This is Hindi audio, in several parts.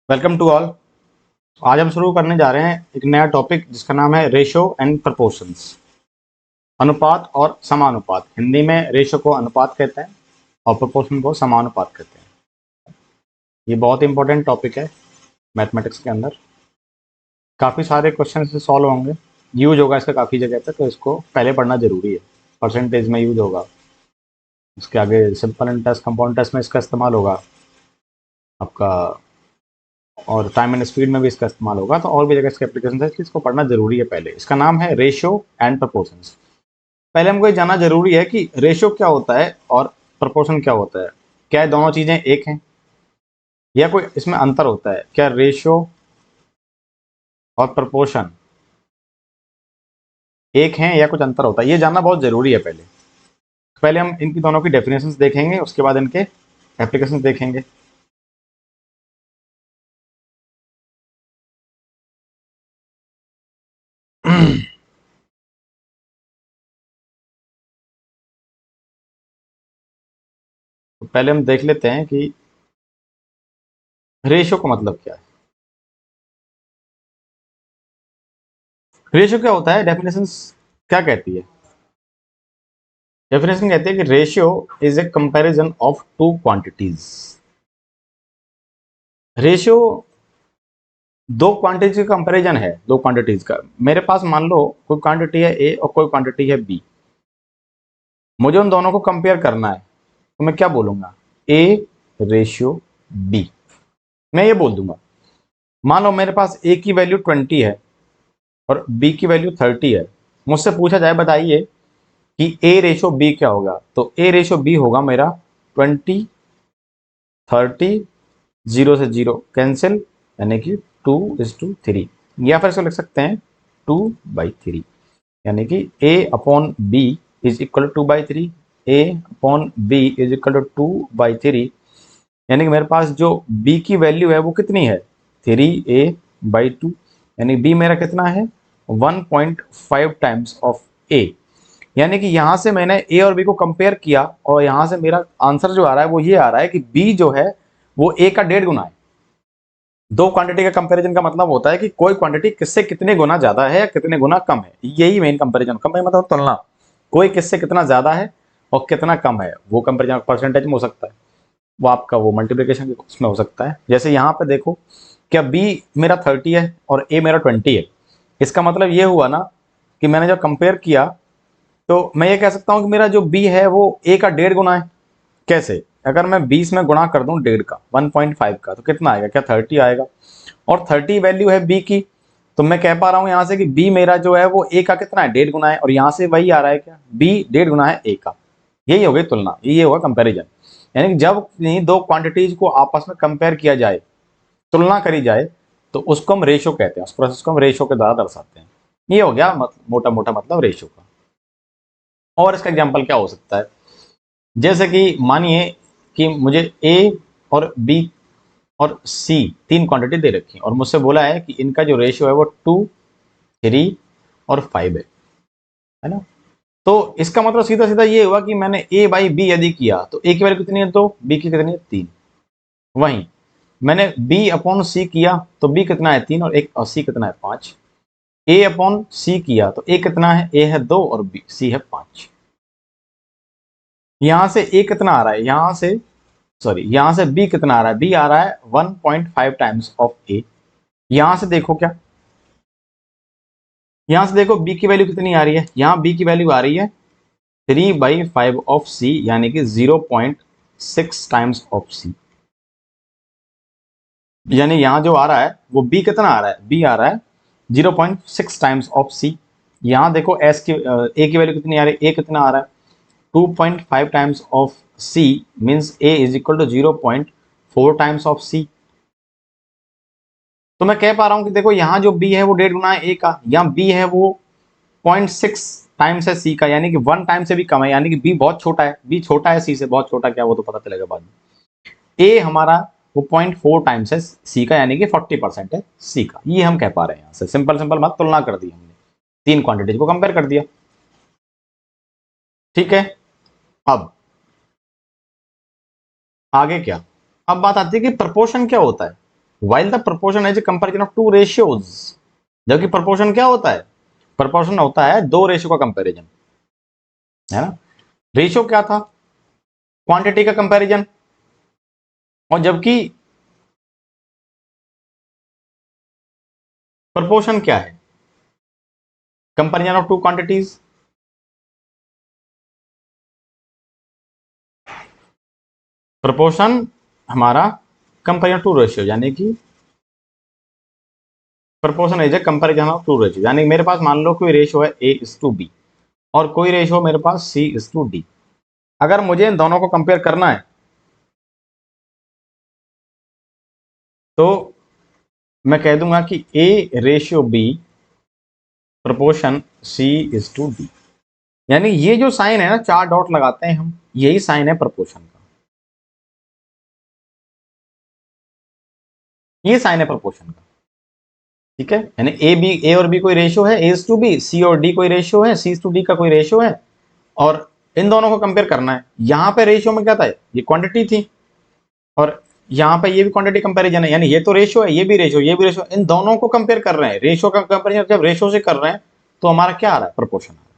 Welcome to all. आज हम शुरू करने जा रहे हैं एक नया टॉपिक जिसका नाम है रेशो एंड प्रपोर्शंस। अनुपात और समानुपात। हिंदी में रेशो को अनुपात कहते हैं और प्रपोर्शन को समानुपात कहते हैं। ये बहुत इंपॉर्टेंट टॉपिक है मैथमेटिक्स के अंदर। काफ़ी सारे क्वेश्चन से सॉल्व होंगे, यूज होगा इसका काफ़ी जगह पे, तो इसको पहले पढ़ना जरूरी है। परसेंटेज में यूज होगा, इसके आगे सिंपल इंटरेस्ट कंपाउंड टेस्ट में इसका इस्तेमाल होगा आपका, और टाइम एंड स्पीड में भी इसका इस्तेमाल होगा। तो और भी जगह इसके एप्लीकेशन है, इसलिए इसको पढ़ना जरूरी है। पहले इसका नाम है रेशियो एंड प्रपोर्शंस। पहले हमको ये जानना जरूरी है कि रेशियो क्या होता है और प्रपोर्शन क्या होता है। क्या ये दोनों चीजें एक हैं या कोई इसमें अंतर होता है? क्या रेशियो और प्रपोर्शन एक हैं या कुछ अंतर होता है? ये जानना बहुत जरूरी है। पहले पहले हम इनकी दोनों की डेफिनेशंस देखेंगे, उसके बाद इनके एप्लीकेशंस देखेंगे। तो पहले हम देख लेते हैं कि रेशियो का मतलब क्या है। रेशियो क्या होता है? डेफिनेशंस क्या कहती है? डेफिनेशन कहती है कि ratio is a comparison of two quantities. Ratio दो क्वांटिटीज का कंपैरिजन है। दो क्वांटिटीज का, मेरे पास मान लो कोई क्वांटिटी है ए और कोई क्वांटिटी है बी, मुझे उन दोनों को कंपेयर करना है। तो मैं क्या बोलूंगा? A ratio B. मैं ये बोल दूंगा, मान लो मेरे पास ए की वैल्यू 20 है और बी की वैल्यू 30 है। मुझसे पूछा जाए बताइए कि ए रेशियो बी क्या होगा, तो ए रेशियो बी होगा मेरा 20 30, 0 से 0 कैंसिल, यानी कि 2:3। या फिर इसको लिख सकते हैं 2/3, यानी कि a upon B is equal to 2/3। a upon B is equal to 2/3, यानी कि मेरे पास जो b की वैल्यू है वो कितनी है? 3a/2, यानी b मेरा कितना है? 1.5 टाइम्स ऑफ a। यानी कि यहां से मैंने ए और बी को कंपेयर किया और यहां से मेरा आंसर जो आ रहा है वो ये आ रहा है कि बी जो है वो ए का 1.5 गुना है। दो क्वांटिटी का कंपैरिजन का मतलब होता है कि कोई क्वांटिटी किससे कितने गुना ज्यादा है या कितने गुना कम है। यही मेन कंपैरिजन। कंपैरिजन मतलब तुलना। कोई किससे कितना ज्यादा है और कितना कम है, वो कंपैरिजन परसेंटेज में हो सकता है, वो आपका वो मल्टीप्लिकेशन उसमें हो सकता है। जैसे यहाँ पे देखो, क्या बी मेरा 30 है और ए मेरा 20 है। इसका मतलब ये हुआ ना कि मैंने जब कंपेयर किया तो मैं ये कह सकता हूं कि मेरा जो बी है वो ए का 1.5 गुना है। कैसे? अगर मैं 20 में गुणा कर दूं 1.5 का, 1.5 का, तो कितना आएगा? क्या 30 आएगा? और 30 वैल्यू है बी की, तो मैं कह पा रहा हूं यहां से कि बी मेरा जो है वो ए का कितना है? 1.5 गुना है। और यहां से वही आ रहा है, क्या बी 1.5 गुना है ए का। यही हो गई तुलना, ये होगा कंपैरिजन। यानी कि जब इन्हीं दो क्वांटिटीज को आपस में कंपेयर किया जाए, तुलना करी जाए, तो उसको हम रेशो कहते हैं। उस प्रोसेस को हम रेशो के द्वारा दर्शाते हैं। ये हो गया मोटा मोटा मतलब रेशो का। और इसका एग्जाम्पल क्या हो सकता है? जैसे कि मानिए कि मुझे ए और बी और सी तीन क्वांटिटी दे रखी है और मुझसे बोला है कि इनका जो रेशियो है वो 2, 3 और 5 है ना। तो इसका मतलब सीधा सीधा ये हुआ कि मैंने ए बाई बी यदि किया तो ए की वैल्यू कितनी है? 2। बी की कितनी है? 3। वहीं मैंने बी अपॉन सी किया तो बी कितना है? 3 और एक, और सी कितना है? 5। ए अपॉन सी किया तो ए कितना है? ए है 2 और बी सी है 5। यहां से ए कितना आ रहा है? यहां से सॉरी, यहां से बी कितना आ रहा है? बी आ रहा है 1.5 टाइम्स ऑफ ए। यहां से देखो, क्या यहां से देखो बी की वैल्यू कितनी आ रही है? यहां बी की वैल्यू आ रही है 3/5 ऑफ सी, यानी कि 0.6 टाइम्स ऑफ सी। यानी यहां जो आ रहा है वो बी कितना आ रहा है? बी आ रहा है 0.6 टाइम्स ऑफ सी। यहां देखो एस की ए की वैल्यू कितनी आ रही है? ए कितना आ रहा है? 2.5 times of C, means A is equal to 0.4 times of C. तो मैं कह पा रहा हूं कि देखो यहां जो बी है वो 1.5 गुना है ए का, यहाँ बी है वो 0.6 टाइम्स है सी का, यानी कि 1 टाइम से भी कम है। यानी कि बी बहुत छोटा है। बी छोटा है सी से, बहुत छोटा क्या वो तो पता चलेगा बाद में। ए हमारा वो 0.4 टाइम्स है सी का, यानी कि 40% है सी का। ये हम कह पा रहे हैं यहां से। सिंपल सिंपल बात, तुलना कर दी हमने, तीन क्वांटिटीज को कंपेयर कर दिया। ठीक है। अब आगे क्या? अब बात आती है कि प्रपोर्शन क्या होता है। While the proportion is a comparison of two ratios, जबकि प्रोपोर्शन क्या होता है, प्रोपोर्शन होता है दो रेशियो का कंपैरिजन, है ना। रेशियो क्या था, क्वांटिटी का कंपैरिजन, और जबकि प्रोपोर्शन क्या है, comparison of two quantities. Proportion हमारा कंपैरिजन टू रेशियो, यानी कि proportion is a comparison of two ratio, यानी मेरे पास मान लो कोई रेशियो है A:B और कोई रेशियो मेरे पास C:D। अगर मुझे इन दोनों को कंपेयर करना है तो मैं कह दूंगा कि A:B प्रोपोर्शन C:D, यानी ये जो साइन है ना, चार डॉट लगाते हैं हम, यही साइन है प्रोपोर्शन का, ये साइन है प्रोपोर्शन का, ठीक है। यानी ए और बी कोई रेशियो है, A:B, C और D कोई रेशियो है, C:D का कोई रेशियो है, और इन दोनों को कंपेयर करना है। यहां पे रेशियो में क्या था, ये क्वांटिटी थी, और यहाँ पे ये भी क्वांटिटी कंपैरिजन है, यानी ये तो रेशियो है, ये भी रेशियो, ये भी रेशियो, इन दोनों को कंपेयर कर रहे हैं। रेशियो का कंपैरिजन जब रेशियो से कर रहे हैं तो हमारा क्या आ रहा है, प्रोपोर्शन आ रहा है।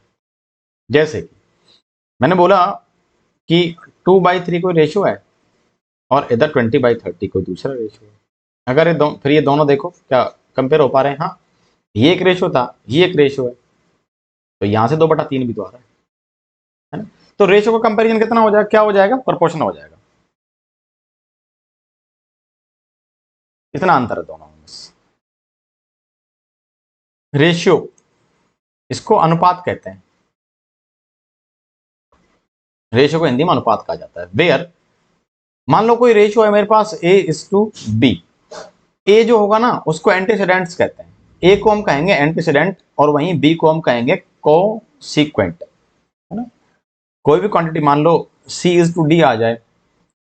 जैसे कि मैंने बोला कि 2/3 कोई रेशियो है और इधर 20/30 कोई दूसरा रेशियो है। अगर फिर ये दोनों देखो क्या कंपेयर हो पा रहे हैं, हाँ, ये एक रेशियो था, ये एक रेशियो है, तो यहां से 2/3 भी तो आ रहा है ना। तो रेशियो का कंपैरिजन कितना हो जाएगा, क्या हो जाएगा, प्रोपोर्शन हो जाएगा। इतना अंतर है दोनों में। रेशियो, इसको अनुपात कहते हैं, रेशियो को हिंदी में अनुपात कहा जाता है। वेयर मान लो कोई रेशियो है मेरे पास A:B, ए जो होगा ना उसको एंटीसीडेंट्स कहते हैं, ए को हम कहेंगे एंटीसीडेंट और वहीं बी को हम कहेंगे कोसीक्वेंट, है ना। कोई भी क्वांटिटी मान लो C:D आ जाए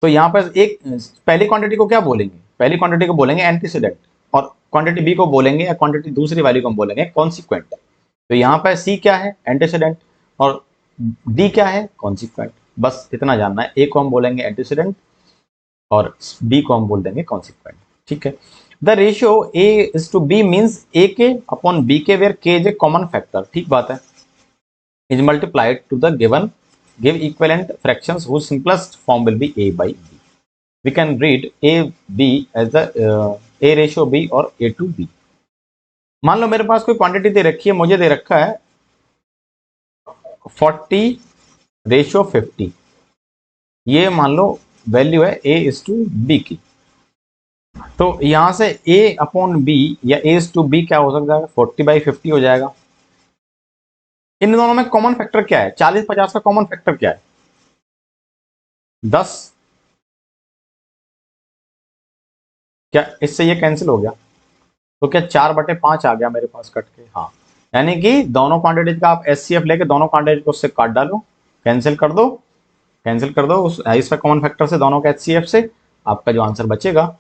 तो यहाँ पर एक पहली क्वांटिटी को क्या बोलेंगे, पहली क्वांटिटी को बोलेंगे एंटीसीडेंट, और क्वांटिटी बी को बोलेंगे, या क्वांटिटी दूसरी वाली को हम बोलेंगे कॉन्सिक्वेंट। तो यहाँ पर सी क्या है, एंटीसीडेंट, और डी क्या है, कॉन्सिक्वेंट। बस इतना जानना है, ए को हम बोलेंगे एंटीसीडेंट और बी को हम बोल देंगे कॉन्सिक्वेंट, ठीक है। द रेशियो A:B मीन्स ए के अपॉन बी के वेयर के इज ए कॉमन फैक्टर, ठीक बात है, is multiplied to the give equivalent fractions whose simplest form will be A/B. We can read AB as the A:B or A:B। मान लो मेरे पास कोई क्वांटिटी दे रखी है, मुझे दे रखा है 40:50, ये मान लो वैल्यू है A:B की, तो यहां से A/B या A:B क्या हो सकता है, 40/50 हो जाएगा। इन दोनों में कॉमन फैक्टर क्या है, 40-50 का कॉमन फैक्टर क्या है, 10। क्या इससे ये कैंसिल हो गया, तो क्या 4/5 आ गया मेरे पास कट के, हाँ। यानी कि दोनों क्वांटिटीज का आप HCF लेके दोनों क्वांटिटी को उससे काट डालो, कैंसिल कर दो, कैंसिल कर दो इसका कॉमन फैक्टर से, दोनों का HCF से, आपका जो आंसर बचेगा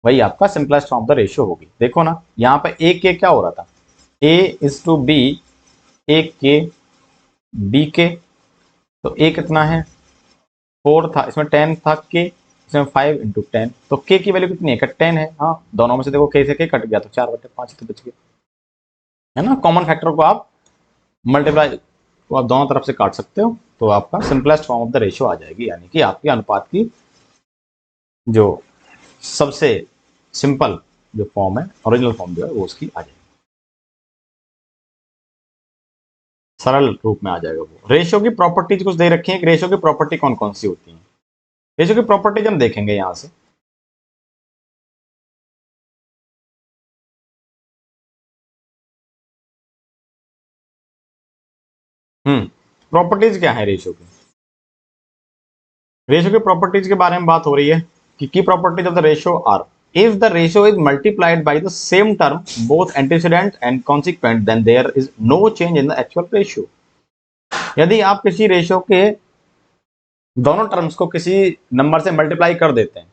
वही आपका simplest form of the ratio होगी। देखो ना यहाँ पे ए के क्या हो रहा था, A:B, ए के बी के, तो ए कितना है 4 था, इसमें 10 था के, इसमें 5 × 10, तो के की वैल्यू कितनी है, 10 है, हाँ। दोनों में से देखो के से के कट गया तो 4/5 तो बच गया, है ना। कॉमन फैक्टर को आप मल्टीप्लाई को आप दोनों तरफ से काट सकते हो, तो आपका simplest form of the ratio आ जाएगी, यानी कि आपकी अनुपात की जो सबसे सिंपल जो फॉर्म है, ओरिजिनल फॉर्म जो है वो उसकी आ जाएगी, सरल रूप में आ जाएगा वो। रेशियो की प्रॉपर्टीज कुछ दे रखी है कि रेशियो की प्रॉपर्टी कौन कौन सी होती है, रेशियो की प्रॉपर्टीज हम देखेंगे यहां से। प्रॉपर्टीज क्या है रेशियो की, रेशियो की प्रॉपर्टीज के बारे में बात हो रही है कि की properties of the ratio are, if the ratio is multiplied by the same term both antecedent and consequent then there is no change in the actual ratio। यदि आप किसी रेशियो के दोनों टर्म्स को किसी नंबर से मल्टीप्लाई कर देते हैं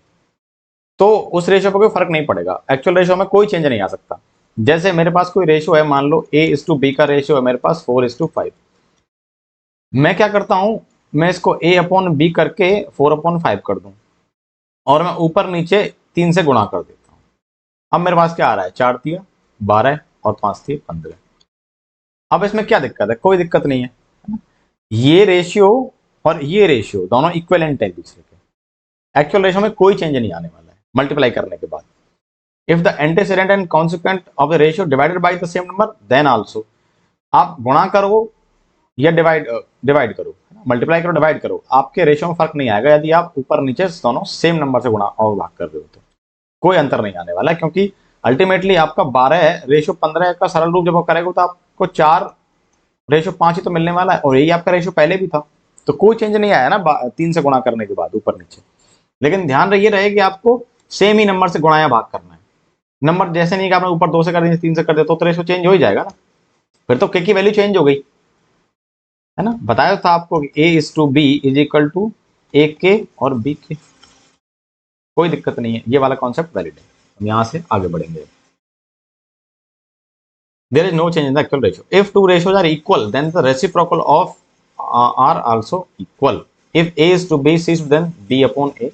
तो उस रेशियो पर कोई फर्क नहीं पड़ेगा, एक्चुअल रेशियो में कोई चेंज नहीं आ सकता। जैसे मेरे पास कोई रेशियो है, मान लो A:B का रेशियो है मेरे पास 4:5, मैं क्या करता हूं, मैं इसको A/B करके 4/5 कर दूं और मैं ऊपर नीचे 3 से गुणा कर देता हूं, अब मेरे पास क्या आ रहा है, 4 तिया 12 और 5 तिया 15। अब इसमें क्या दिक्कत है, कोई दिक्कत नहीं है ना? ये रेशियो और ये रेशियो दोनों इक्विवेलेंट है एक दूसरे के, एक्चुअल रेशियो में कोई चेंज नहीं आने वाला है मल्टीप्लाई करने के बाद। If the antecedent and consequent of the ratio divided by the same number then also, आप गुणा करो या डिवाइड करो, मल्टीप्लाई करो डिवाइड करो, आपके रेशियो में फर्क नहीं आएगा यदि आप ऊपर नीचे दोनों सेम नंबर से गुणा और भाग कर रहे हो तो कोई अंतर नहीं आने वाला, क्योंकि अल्टीमेटली आपका 12 है रेशियो 15 का सरल रूप जब आप करेगा तो आपको 4 रेशियो 5 ही तो मिलने वाला है, और यही आपका रेशियो पहले भी था, तो कोई चेंज नहीं आया ना 3 से गुणा करने के बाद ऊपर नीचे। लेकिन ध्यान ये रहे कि आपको सेम ही नंबर से गुणा या भाग करना है, नंबर जैसे नहीं कि आपने ऊपर 2 से कर दिया 3 से कर दिया तो रेशियो चेंज हो ही जाएगा ना, फिर तो के की वैल्यू चेंज हो गई है ना। बताया था आपको कि A is to B is equal to A के और बी के, कोई दिक्कत नहीं है, ये वाला कॉन्सेप्ट वैलिड है। हम यहां से आगे बढ़ेंगे। There is no change in the actual ratio if two ratios are equal then the reciprocal of are also equal, if A is to B C then B upon A,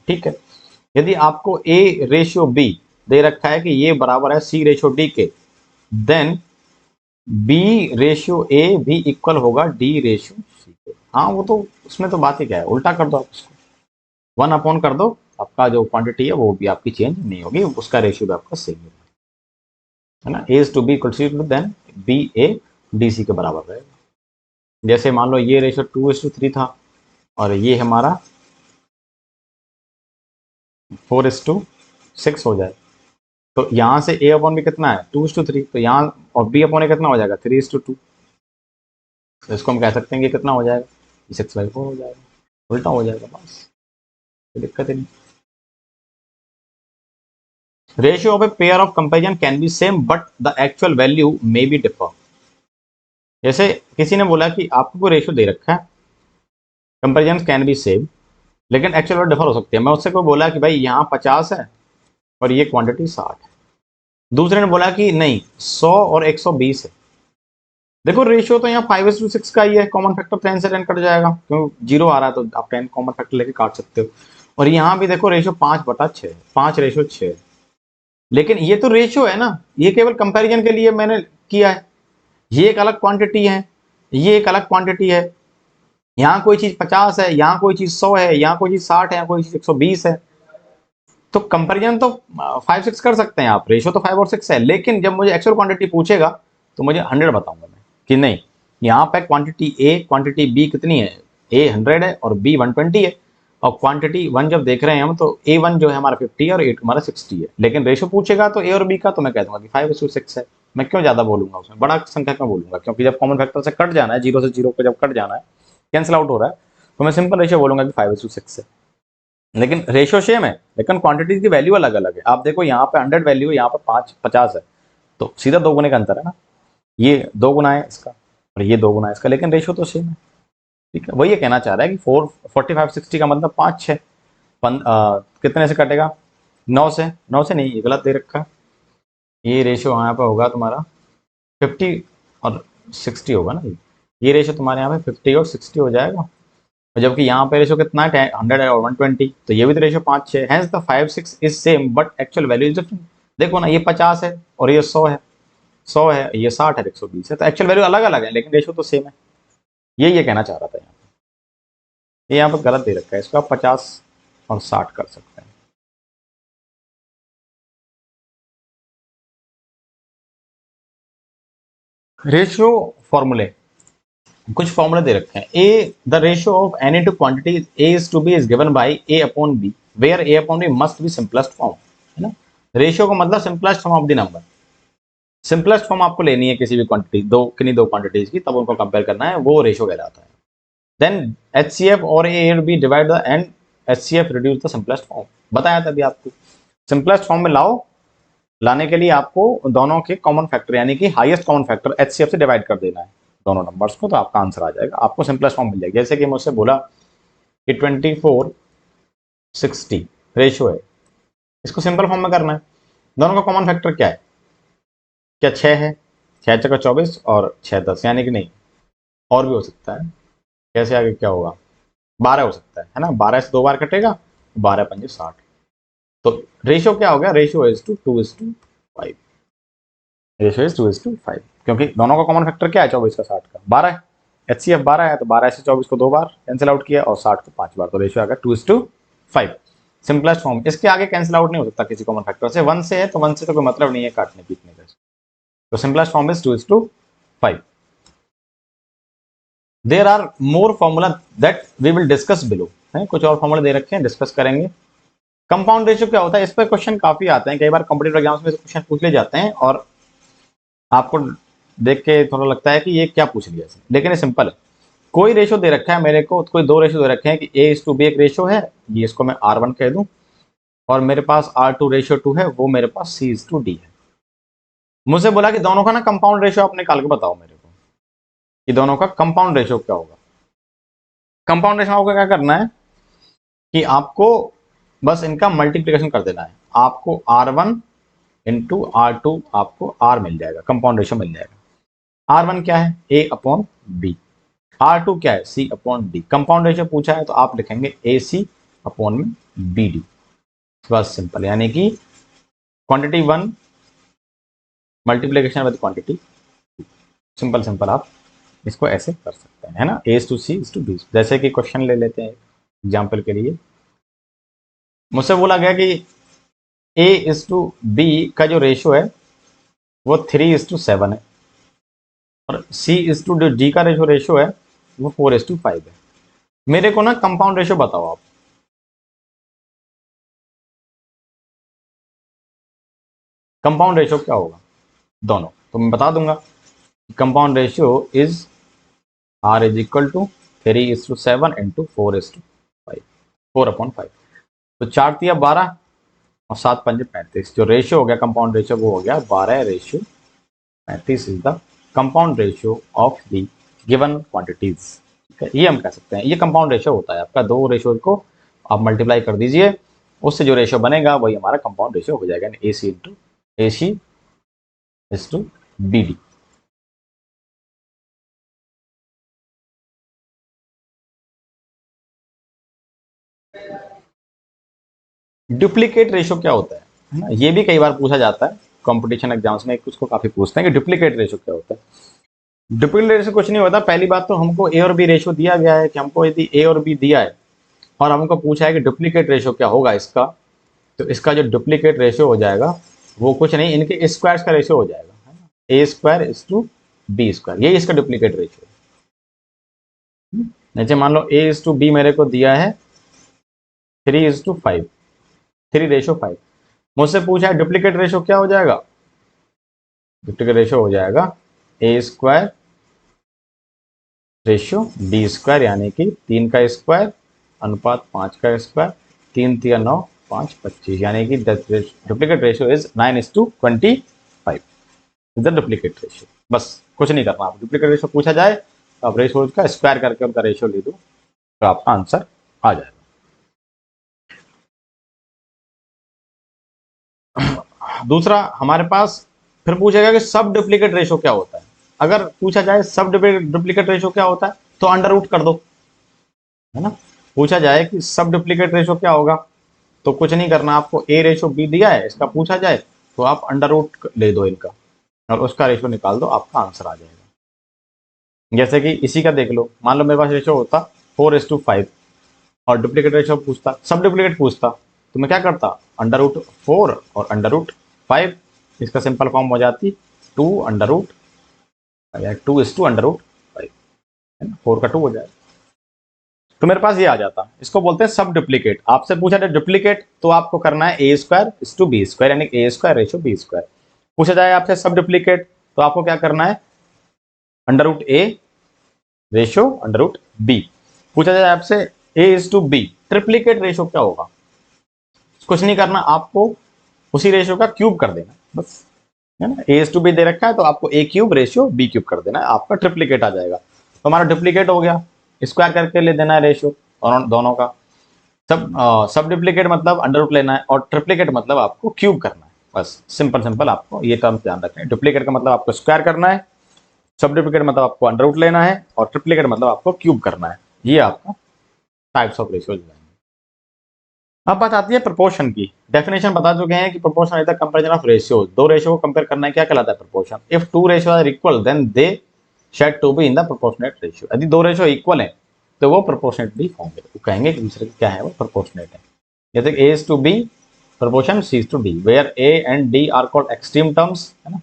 ठीक है। यदि आपको ए रेशियो बी दे रखा है कि ये बराबर है सी रेशियो डी के, देन बी रेशियो ए भी इक्वल होगा डी रेशियो सी के। हाँ वो तो उसमें तो बात ही क्या है, उल्टा कर दो आप उसको, 1 अपॉन कर दो, आपका जो क्वांटिटी है वो भी आपकी चेंज नहीं होगी, उसका रेशियो भी आपका सेम है ना। A to B equal C to then B A D C के बराबर रहेगा। जैसे मान लो ये रेशियो 2:3 था और ये हमारा 4:6 हो जाए, तो यहाँ से ए अपॉन बी कितना है 2:3, तो यहाँ और बी अपॉन ए कितना हो जाएगा 3:2, तो इसको हम कह सकते हैं कि कितना हो जाएगा 6/4 हो जाएगा, उल्टा हो जाएगा, बस कोई दिक्कत ही नहीं। Ratio of a pair of comparison can be same but the actual value may be differ. जैसे किसी ने बोला कि आपको कोई रेशियो दे रखा है, कंपेरिजन कैन बी सेम लेकिन एक्चुअल वैल्यू डिफर हो सकती है। मैं उससे कोई बोला कि भाई यहाँ 50 है और ये क्वांटिटी 60 है, दूसरे ने बोला कि नहीं 100 और 120 है। देखो रेशियो तो यहाँ 5:6 का ही है, कॉमन फैक्टर 10 से 10 कट जाएगा, क्यों 0 आ रहा है तो आप 10 कॉमन फैक्टर लेके काट सकते हो। और यहाँ भी देखो रेशियो 5/6, 5:6, लेकिन ये तो रेशियो है ना, ये केवल कंपैरिजन के लिए मैंने किया है, ये एक अलग क्वांटिटी है, ये एक अलग क्वांटिटी है। यहाँ कोई चीज 50 है, यहाँ कोई चीज 100 है, यहाँ कोई चीज 60 है, यहाँ कोई चीज 120 है, तो कंपैरिजन तो 5-6 कर सकते हैं आप, रेशियो तो 5 और 6 है, लेकिन जब मुझे एक्चुअल क्वांटिटी पूछेगा तो मुझे 100 बताऊंगा मैं कि नहीं यहाँ पे क्वांटिटी ए क्वांटिटी बी कितनी है, ए 100 है और बी 120 है, और क्वांटिटी 1 जब देख रहे हैं हम तो A1 जो है हमारा 50 है और A2 हमारा 60 है, लेकिन रेशियो पूछेगा तो ए और बी का तो मैं कह दूंगा कि 5:6 है। मैं क्यों ज्यादा बोलूंगा, उसमें बड़ा संख्या क्यों बोलूंगा, क्योंकि जब कॉमन फैक्टर से कट जाना है, 0 से 0 को जब कट जाना है, कैंसिल आउट हो रहा है, तो मैं सिंपल रेशियो बोलूंगा कि 5:6 है। लेकिन रेशियो सेम है लेकिन क्वांटिटी की वैल्यू अलग अलग है। आप देखो यहाँ पे 100 वैल्यू है, यहाँ पे 50 है, तो सीधा 2 गुने का अंतर है ना, ये 2 गुना है इसका और ये 2 गुना है इसका, लेकिन रेशियो तो सेम है, ठीक है। वही ये कहना चाह रहा है कि 45-60 का मतलब 5-6 कितने से कटेगा 9 से, 9 से नहीं, ये गलत दे रखा है, ये रेशियो यहाँ पे होगा तुम्हारा 50 और 60 होगा ना, ये रेशियो तुम्हारे यहाँ पे 50 और 60 हो जाएगा, जबकि यहाँ पे रेशियो कितना है 100 है और 120, तो ये भी तो ratio 5-6, hence the 5-6 is same but actual value is different. देखो ना ये 50 है और ये 100 है, 100 है, ये 60 है, 120 है, तो एक्चुअल वैल्यू अलग अलग है लेकिन रेशियो तो सेम है। ये कहना चाह रहा था यहाँ पे, ये यहाँ पे गलत दे रखा है, इसको आप 50 और 60 कर सकते हैं। रेशियो फॉर्मूले, कुछ फॉर्मूले दे रखे हैं। A the ratio of any two quantity A is to B is given by A upon B where A upon B must be simplest form, है ना। रेशियो का मतलब simplest form of the number, simplest form आपको लेनी है किसी भी क्वांटिटी, दो क्वांटिटीज की, तब उनको कंपेयर करना है, वो रेशियो कहलाता है। देन HCF और A B divide the and HCF reduce the simplest form, बताया था अभी आपको, सिंपलेस्ट फॉर्म में लाने के लिए आपको दोनों के कॉमन फैक्टर यानी कि हाईएस्ट कॉमन फैक्टर HCF से डिवाइड कर देना है दोनों नंबर्स को, तो आपका आंसर आ जाएगा, आपको सिंपलेस्ट फॉर्म मिल जाएगा। जैसे कि मुझसे बोला कि 24-60 रेशियो है, इसको सिंपल फॉर्म में करना है, दोनों का कॉमन फैक्टर क्या है, क्या 6 है, 6×4 = 24 और 6×10 यानी कि नहीं, और भी हो सकता है, कैसे आगे क्या होगा 12 हो सकता है ना, 12 से 2 बार कटेगा, 12×5 = 60, तो रेशियो क्या हो गया, ratio is to 2:5, ratio is 2:5, क्योंकि दोनों का कॉमन फैक्टर क्या है 24 का 60 का 12 है, HCF 12 है, तो 12 से 24 को 2 बार कैंसिल आउट किया और 60 को 5 बार, तो रेशियो आ गया 2:5। सिंपलेस्ट फॉर्म, इसके आगे कैंसिल आउट नहीं हो सकता किसी कॉमन फैक्टर से, 1 से है तो 1 से तो कोई मतलब नहीं है काटने पीटने का, तो simplest form is 2:5। There are more formula that we will discuss below, है कुछ और फॉर्मूला दे रखे हैं, डिस्कस करेंगे। कंपाउंड रेशियो क्या होता है, इस पर क्वेश्चन काफी आते हैं, कई बार कॉम्पिटेटिव एग्जाम्स में क्वेश्चन पूछ ले जाते हैं और आपको देख के थोड़ा लगता है कि ये क्या पूछ लिया, लेकिन ये सिंपल है। कोई रेशियो दे रखा है मेरे को, कोई दो रेशियो दे रखे हैं कि A:B एक रेशियो है, ये इसको मैं R1 कह दूं, और मेरे पास R2:2 है, वो मेरे पास C:D है। मुझसे बोला कि दोनों का ना कंपाउंड रेशियो आप निकाल के बताओ मेरे को कि दोनों का कंपाउंड रेशियो क्या होगा। कंपाउंड रेशियो आपको क्या करना है कि आपको बस इनका मल्टीप्लिकेशन कर देना है, आपको R1 इंटू R2 आपको R मिल जाएगा, कंपाउंड रेशियो मिल जाएगा। R1 क्या है A/B, R2 क्या है C/D। कंपाउंड रेशियो पूछा है तो आप लिखेंगे AC/BD, बस सिंपल, यानी कि quantity 1 multiplication with quantity, simple simple आप इसको ऐसे कर सकते हैं, है ना, A/C/B। जैसे कि क्वेश्चन ले लेते हैं एग्जाम्पल के लिए, मुझसे बोला गया कि A/B का जो रेशियो है वो 3:7 है और C/D का जो रेशियो है वो 4:5 है। मेरे को ना कंपाउंड रेशियो बताओ आप, कंपाउंड रेशियो क्या होगा दोनों, तो मैं बता दूंगा। Compound ratio is R is equal to 3:7 into 4:5, 4/5, तो 4×3 = 12 और 7×5 = 35, जो रेशियो हो गया कंपाउंड रेशियो वो हो गया 12:35 is the compound ratio of the given quantities. ठीक है, ये हम कह सकते हैं, ये कंपाउंड रेशियो होता है आपका, दो रेशियो को आप मल्टीप्लाई कर दीजिए, उससे जो रेशियो बनेगा वही हमारा कंपाउंड रेशियो हो जाएगा, AC/BD। डुप्लीकेट रेशियो क्या होता है ना, ये भी कई बार पूछा जाता है कंपटीशन एग्जाम्स में, उसको काफी पूछते हैं कि डुप्लीकेट रेशियो क्या होता है। डुप्लीकेट रेशियो कुछ नहीं होता, पहली बात तो हमको A और B रेशियो दिया गया है कि हमको यदि A और B दिया है और हमको पूछा है कि डुप्लीकेट रेशियो क्या होगा इसका, तो इसका जो डुप्लीकेट रेशियो हो जाएगा वो कुछ नहीं, इनके स्क्वायर्स का रेशियो हो जाएगा, है ना, A²:B², यही इसका डुप्लीकेट रेशियो है। नीचे मान लो A:B मेरे को दिया है 3:5, 3:5, मुझसे पूछा है डुप्लीकेट रेशियो क्या हो जाएगा, डुप्लीकेट रेशियो हो जाएगा A²:B², यानी कि 3 का स्क्वायर अनुपात 5 का स्क्वायर, 3×3 = 9, 5 = 25, यानी कि duplicate ratio is 9:25 is the duplicate ratio. बस कुछ नहीं करना, आप डुप्लीकेट रेशियो पूछा जाए तो आप रेशियो का स्क्वायर करके उनका रेशियो ले दो तो आपका आंसर आ जाएगा। दूसरा हमारे पास फिर पूछेगा कि सब डुप्लीकेट रेशियो क्या होता है। अगर पूछा जाए सब डुप्लीकेट रेशियो क्या होता है तो अंडर रूट कर दो, है ना। पूछा जाए कि सब डुप्लीकेट रेशियो क्या होगा तो कुछ नहीं करना, आपको A/B दिया है, इसका पूछा जाए तो आप अंडर रूट ले दो इनका और उसका रेशियो निकाल दो, आपका आंसर आ जाएगा। जैसे कि इसी का देख लो, मान लो मेरे पास रेशियो होता 4:5 और डुप्लीकेट रेशियो पूछता, सब डुप्लीकेट पूछता, तो मैं क्या करता, √4 और √5, इसका सिंपल फॉर्म हो जाती 2√5, 2:5, है ना, 4 का 2 हो जाए, तो मेरे पास ये आ जाता। इसको बोलते हैं सब डुप्लीकेट। आपसे पूछा जाए डुप्लीकेट तो आपको करना है A²:B², यानी A²:B²। पूछा जाए आपसे सब डुप्लीकेट तो आपको क्या करना है, √A/√B। पूछा जाए आपसे A:B, ट्रिप्लीकेट रेशियो क्या होगा, कुछ नहीं करना, आपको उसी रेशियो का क्यूब कर देना बस, है ना। A:B दे रखा है तो आपको A³/B³ कर देना है, आपका ट्रिप्लीकेट आ जाएगा। तो हमारा डुप्लीकेट हो गया, स्क्वायर करके ले देना है रेशियो और दोनों का। सब डुप्लीकेट मतलब अंडर रूट लेना है और ट्रिप्लीकेट मतलब आपको क्यूब करना है, बस सिंपल सिंपल आपको ये टर्म्स ध्यान रखना है। डुप्लीकेट का मतलब आपको स्क्वायर करना है, सब डुप्लीकेट मतलब आपको अंडर रूट लेना है और ट्रिप्लीकेट मतलब आपको क्यूब करना है। ये आपका टाइप्स ऑफ रेशियो। अब बात आती है प्रोपोर्शन की। डेफिनेशन बता चुके हैं कि proportion is the comparison of ratio. दो रेशियो को कंपेयर करना है, क्या कहलाता है proportion. If two ratio are equal then they said to be in the proportionate ratio. यदि दो रेशियो इक्वल है तो वो प्रोपोर्शनेटली होंगे, वो कहेंगे कि दूसरे क्या है, वो प्रोपोर्शनेट है। जैसे A is to B proportion C is to D, where A and D are called extreme terms, है ना।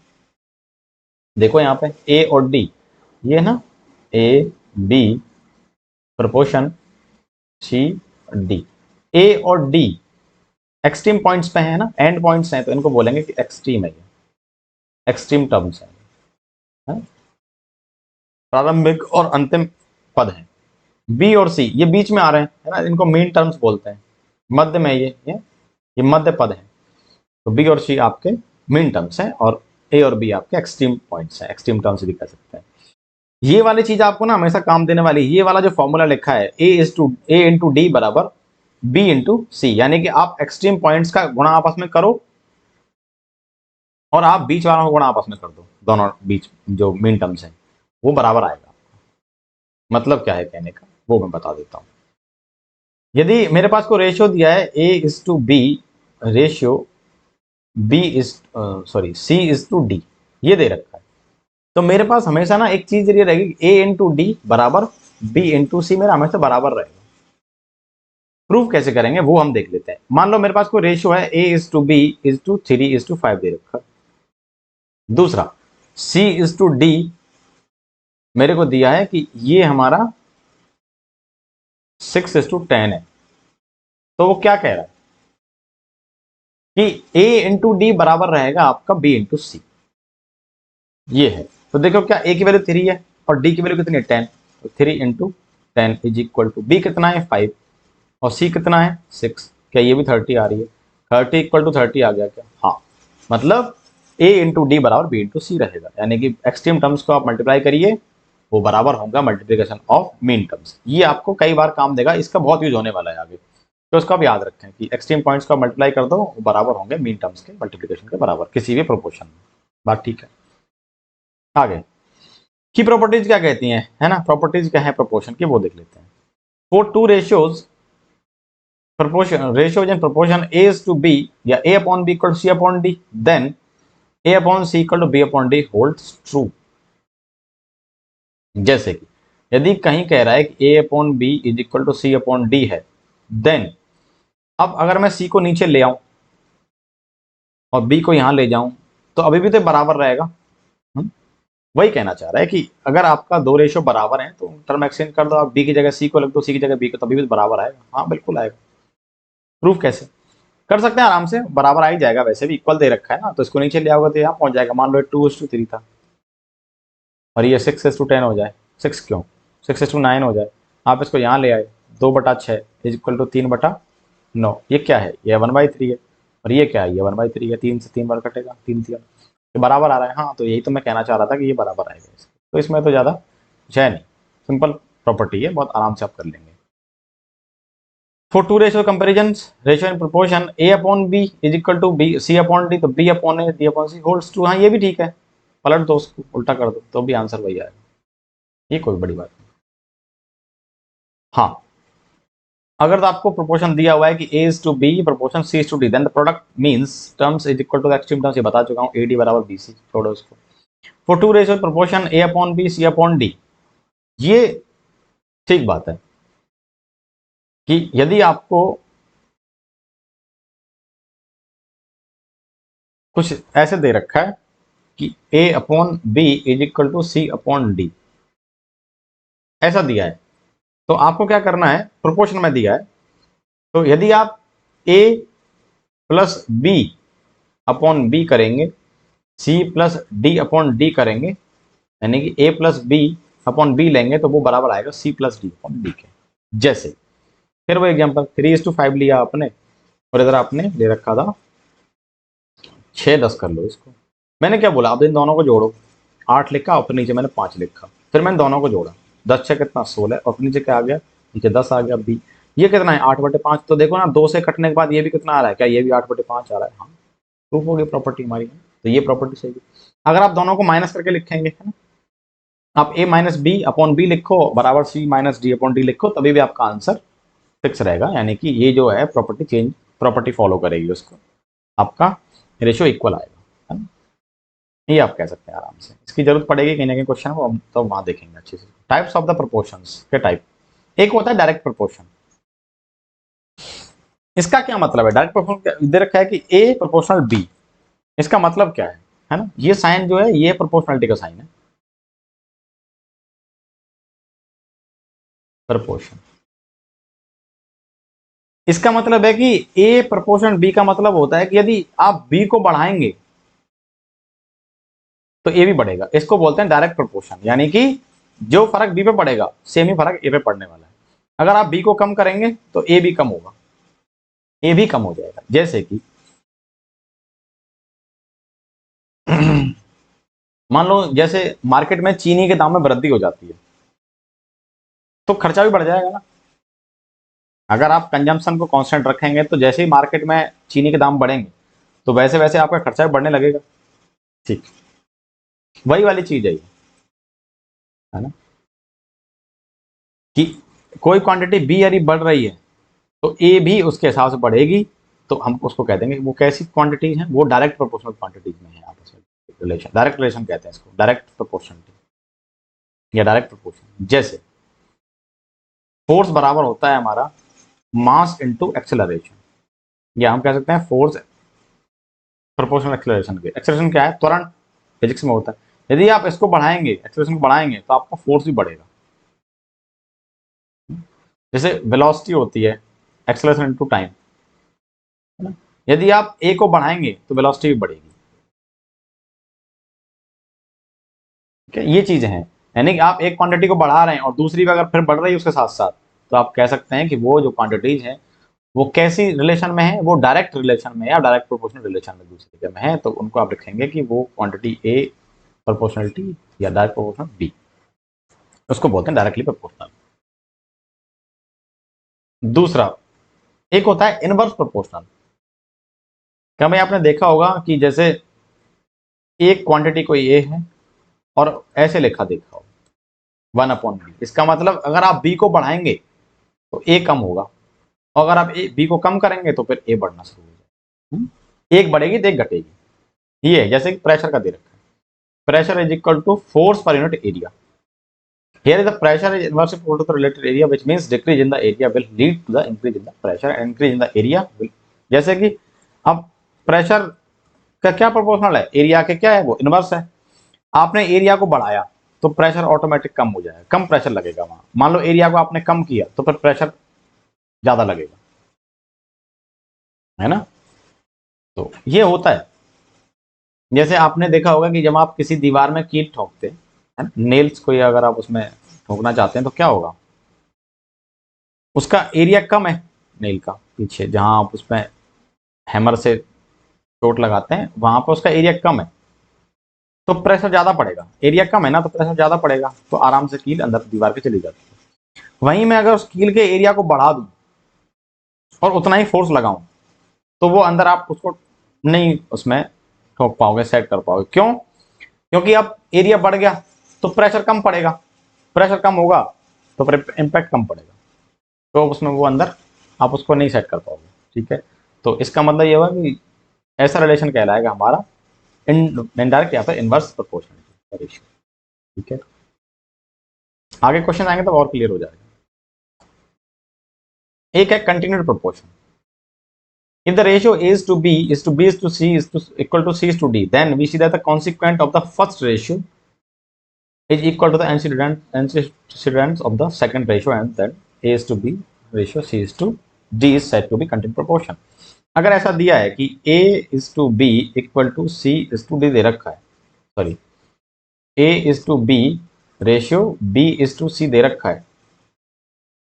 देखो यहाँ पे ए और डी, ये ना A B proportion C D, A और डी एक्सट्रीम पॉइंट्स पे है ना, एंड पॉइंट्स हैं, तो इनको बोलेंगे कि एक्सट्रीम है, ये एक्सट्रीम टर्म्स है? प्रारंभिक और अंतिम पद है। बी और सी ये बीच में आ रहे हैं, है ना, इनको मीन टर्म्स बोलते हैं। मध्य में ये मध्य पद है। तो बी और सी आपके मीन टर्म्स हैं और ए और बी आपके एक्सट्रीम पॉइंट्स हैं, एक्सट्रीम टर्म्स भी कह सकते हैं। ये वाली चीज आपको ना हमेशा काम देने वाली, ये वाला जो फॉर्मूला लिखा है ए इंटू डी बराबर बी इंटू सी, यानी कि आप एक्सट्रीम पॉइंट्स का गुणा आपस में करो और आप बीच वालों को गुणा आपस में कर दो, दोनों बीच जो मीन टर्म्स हैं वो बराबर आएगा। मतलब क्या है कहने का, वो मैं बता देता हूं। यदि मेरे पास कोई रेशियो दिया है A is to B, ratio B is C is to D, ये दे रखा है, तो मेरे पास हमेशा ना एक चीज ये रहेगी, ए इंटू डी बराबर बी इंटू सी मेरा हमेशा बराबर रहेगा। प्रूफ कैसे करेंगे वो हम देख लेते हैं। मान लो मेरे पास कोई रेशियो है A is to B is to 3 is to 5 दे रखा। दूसरा सी इज टू डी मेरे को दिया है कि ये हमारा 6 इज टू 10 है। तो वो क्या कह रहा है कि ए इंटू डी बराबर रहेगा आपका बी इंटू सी, ये है। तो देखो क्या ए की वैल्यू 3 है और डी की वैल्यू कितनी है 10, तो 3 into 10 is equal to B कितना है 5 और सी कितना है 6। क्या ये भी 30 आ रही है, 30 इक्वल टू 30 आ गया क्या, हाँ। मतलब ए इंटू डी बराबर बी इंटू सी रहेगा, यानी कि एक्सट्रीम टर्म्स को आप मल्टीप्लाई करिए वो बराबर होगा मल्टीप्लिकेशन ऑफ मीन टर्म्स। ये आपको कई बार काम देगा, इसका बहुत यूज होने वाला है आगे, तो इसका भी याद रखें कि एक्सट्रीम पॉइंट्स का मल्टीप्लाई कर दो वो बराबर होंगे मीन टर्म्स के मल्टीप्लिकेशन के बराबर किसी भी प्रोपोर्शन में। बात ठीक है। आगे की प्रॉपर्टीज क्या कहती हैं, है ना, प्रॉपर्टीज क्या है प्रोपोर्शन की वो देख लेते हैं। For two ratios ratios in proportion A is to B या A upon B equal to C upon D, then A upon C equal to B upon D holds true। जैसे कि यदि कहीं कह रहा है कि A upon B is equal to C upon D है, then अब अगर मैं C को नीचे ले आऊं और B को यहां ले जाऊं तो अभी भी तो बराबर रहेगा। वही कहना चाह रहा है कि अगर आपका दो रेशियो बराबर हैं तो टर्म एक्सचेंज कर दो, आप B की जगह C को रख दो, C की जगह B को, तभी भी बराबर आएगा। हाँ बिल्कुल आएगा। प्रूफ कैसे कर सकते हैं, आराम से बराबर आ ही जाएगा, वैसे भी इक्वल दे रखा है ना, तो इसको नीचे ले आओगे तो यहाँ पहुंच जाएगा। मान लो 2:3 था और ये 6:10 हो जाए, 6 क्यों 6:9 हो जाए, आप इसको यहाँ ले आए 2/6 इज इक्वल टू 3/9। ये क्या है, ये 1/3 है और ये क्या है, ये 1/3 है। 3 से 3 बार कटेगा, 3 3 ये बराबर आ रहा है। हाँ तो यही तो मैं कहना चाह रहा था कि ये बराबर आएगा, तो इसमें तो ज़्यादा कुछ है नहीं, सिंपल प्रॉपर्टी है, बहुत आराम से आप कर लेंगे। For two ratio comparisons, ratio in proportion A upon B is equal to B C upon D, तो B upon A D upon C holds true। हाँ ये भी ठीक है, पलट दो उसको, उल्टा कर दो तो भी आंसर वही आएगा, ये कोई बड़ी बात नहीं। हाँ अगर तो आपको प्रोपोर्शन दिया हुआ है कि A is to B proportion C is to D, then the product means terms is equal to the extreme terms, ये बता चुका हूँ, AD बराबर BC, छोड़ो इसको। For two ratio proportion A upon B C upon D, ये ठीक बात है कि यदि आपको कुछ ऐसे दे रखा है कि A upon B is equal to C upon D, ऐसा दिया है, तो आपको क्या करना है, प्रोपोर्शन में दिया है, तो यदि आप A plus B upon B करेंगे, C plus D upon D करेंगे, यानी कि A plus B upon B लेंगे तो वो बराबर आएगा C plus D upon D के। जैसे फिर वो एग्जाम्पल 3:5 लिया आपने और इधर आपने ले रखा था 6:10 कर लो इसको। मैंने क्या बोला, अब इन दोनों को जोड़ो, 8 लिखा और फिर नीचे मैंने 5 लिखा, फिर मैंने दोनों को जोड़ा, 10 से कितना 16 और नीचे क्या आ गया, नीचे 10 आ गया बी। ये कितना है 8/5, तो देखो ना 2 से कटने के बाद ये भी कितना आ रहा है, क्या ये भी 8/5 आ रहा है। हाँ प्रूफ हो गई प्रॉपर्टी हमारी, तो ये प्रॉपर्टी सही है। अगर आप दोनों को माइनस करके लिखेंगे, है ना, आप A minus B upon B लिखो बराबर C minus D upon D लिखो, तभी भी आपका आंसर फिक्स रहेगा, यानी कि ये जो है प्रॉपर्टी फॉलो करेगी उसको, आपका रेशियो इक्वल आएगा, है ना। ये आप कह सकते हैं आराम से, इसकी जरूरत पड़ेगी कहीं ना कहीं क्वेश्चन को, हम तो वहां देखेंगे अच्छे से। टाइप्स ऑफ द प्रोपोर्शंस के टाइप, एक होता है डायरेक्ट प्रोपोर्शन। इसका क्या मतलब है? डायरेक्ट प्रोपोर्शन दे रखा है कि ए प्रोपोर्शनल बी, इसका मतलब क्या है ना। ये साइन जो है ये प्रोपोर्शनलिटी का साइन है, प्रोपोर्शन। इसका मतलब है कि ए प्रोपोर्शन बी का मतलब होता है कि यदि आप बी को बढ़ाएंगे तो ए भी बढ़ेगा। इसको बोलते हैं डायरेक्ट प्रोपोर्शन, यानी कि जो फर्क बी पे पड़ेगा सेम ही फर्क ए पे पड़ने वाला है। अगर आप बी को कम करेंगे तो ए भी कम होगा, ए भी कम हो जाएगा। जैसे कि मान लो जैसे मार्केट में चीनी के दाम में वृद्धि हो जाती है तो खर्चा भी बढ़ जाएगा ना। अगर आप कंजम्पशन को कांस्टेंट रखेंगे तो जैसे ही मार्केट में चीनी के दाम बढ़ेंगे तो वैसे वैसे आपका खर्चा भी बढ़ने लगेगा। ठीक, वही वाली चीज है ये, है ना, कि कोई क्वांटिटी बी यदि बढ़ रही है तो ए भी उसके हिसाब से बढ़ेगी, तो हम उसको कह देंगे वो कैसी क्वांटिटीज हैं, वो डायरेक्ट प्रोपोर्शनल क्वांटिटीज में है आपस में रिलेशन, डायरेक्ट रिलेशन कहते हैं इसको, डायरेक्ट प्रोपोर्शनलिटी या डायरेक्ट प्रोपोर्शन। जैसे फोर्स बराबर होता है हमारा मास इनटू एक्सेलरेशन, या हम कह सकते हैं फोर्स प्रोपोर्शनल एक्सेलरेशन के। एक्सेलरेशन क्या है? त्वरण, फिजिक्स में होता है। यदि आप इसको बढ़ाएंगे, एक्सेलरेशन को बढ़ाएंगे, तो आपका फोर्स भी बढ़ेगा। जैसे वेलोसिटी होती है एक्सेलरेशन इनटू टाइम, है ना। यदि आप ए को बढ़ाएंगे तो वेलोसिटी भी बढ़ेगी। ठीक है, ये चीजें हैं, यानी कि आप एक क्वांटिटी को बढ़ा रहे हैं और दूसरी भी अगर फिर बढ़ रही है उसके साथ साथ, तो आप कह सकते हैं कि वो जो क्वांटिटीज है वो कैसी रिलेशन में है, वो डायरेक्ट रिलेशन में या डायरेक्ट प्रोपोर्शनल रिलेशन में दूसरे के में है, तो उनको आप लिखेंगे कि वो क्वांटिटी ए प्रोपोर्शनलिटी या डायरेक्ट प्रोपोर्शनल बी, उसको बोलते हैं डायरेक्टली प्रोपोर्शनल। दूसरा एक होता है इनवर्स प्रोपोर्शनल। क्या भाई आपने देखा होगा कि जैसे एक क्वांटिटी कोई ए है और ऐसे लिखा देखा हो 1/b, इसका मतलब अगर आप बी को बढ़ाएंगे तो ए कम होगा, और अगर आप बी को कम करेंगे तो फिर ए बढ़ना शुरू हो जाएगा। एक बढ़ेगी तो एक घटेगी। ये है जैसे कि प्रेशर का दे रखा है, pressure is equal to force per unit area. Here is the pressure is inversely proportional to the related area, which means decrease in the area will lead to the increase in the pressure and increase in the area will, जैसे कि अब प्रेशर का क्या प्रोपोर्शनल है, एरिया के क्या है, वो इनवर्स है। आपने एरिया को बढ़ाया तो प्रेशर ऑटोमेटिक कम हो जाएगा, कम प्रेशर लगेगा वहां। मान लो एरिया को आपने कम किया तो फिर प्रेशर ज्यादा लगेगा, है ना। तो ये होता है। जैसे आपने देखा होगा कि जब आप किसी दीवार में कील ठोकते हैं, नेल्स को अगर आप उसमें ठोकना चाहते हैं तो क्या होगा, उसका एरिया कम है नेल का, पीछे जहां आप उसमें हैमर से चोट लगाते हैं वहां पर उसका एरिया कम है, तो प्रेशर ज्यादा पड़ेगा। एरिया कम है ना तो प्रेशर ज्यादा पड़ेगा, तो आराम से कील अंदर दीवार के चली जाती है। वहीं मैं अगर उस कील के एरिया को बढ़ा दूं और उतना ही फोर्स लगाऊं तो वो अंदर आप उसको नहीं उसमें ठोक पाओगे, सेट कर पाओगे। क्यों? क्योंकि अब एरिया बढ़ गया तो प्रेशर कम पड़ेगा, प्रेशर कम होगा तो फिर इम्पैक्ट कम पड़ेगा, तो उसमें वो अंदर आप उसको नहीं सेट कर पाओगे। ठीक है, तो इसका मतलब ये हुआ कि ऐसा रिलेशन कहलाएगा हमारा इनडायरेक्ट या फिर इनवर्स प्रोपोर्शनलिटी रेशियो। ठीक है, आगे क्वेश्चन आएंगे तो और क्लियर हो जाएगा। एक है continued proportion. If the ratio is to b is to b is to c is to equal to c is to d, then we see that the consequent of the first ratio is equal to the antecedent of the second ratio, and then a is to b ratio c is to d is said to be continued proportion. अगर ऐसा दिया है कि a is to b equal to c is to d दे रखा है, sorry a is to b ratio b is to c दे रखा है,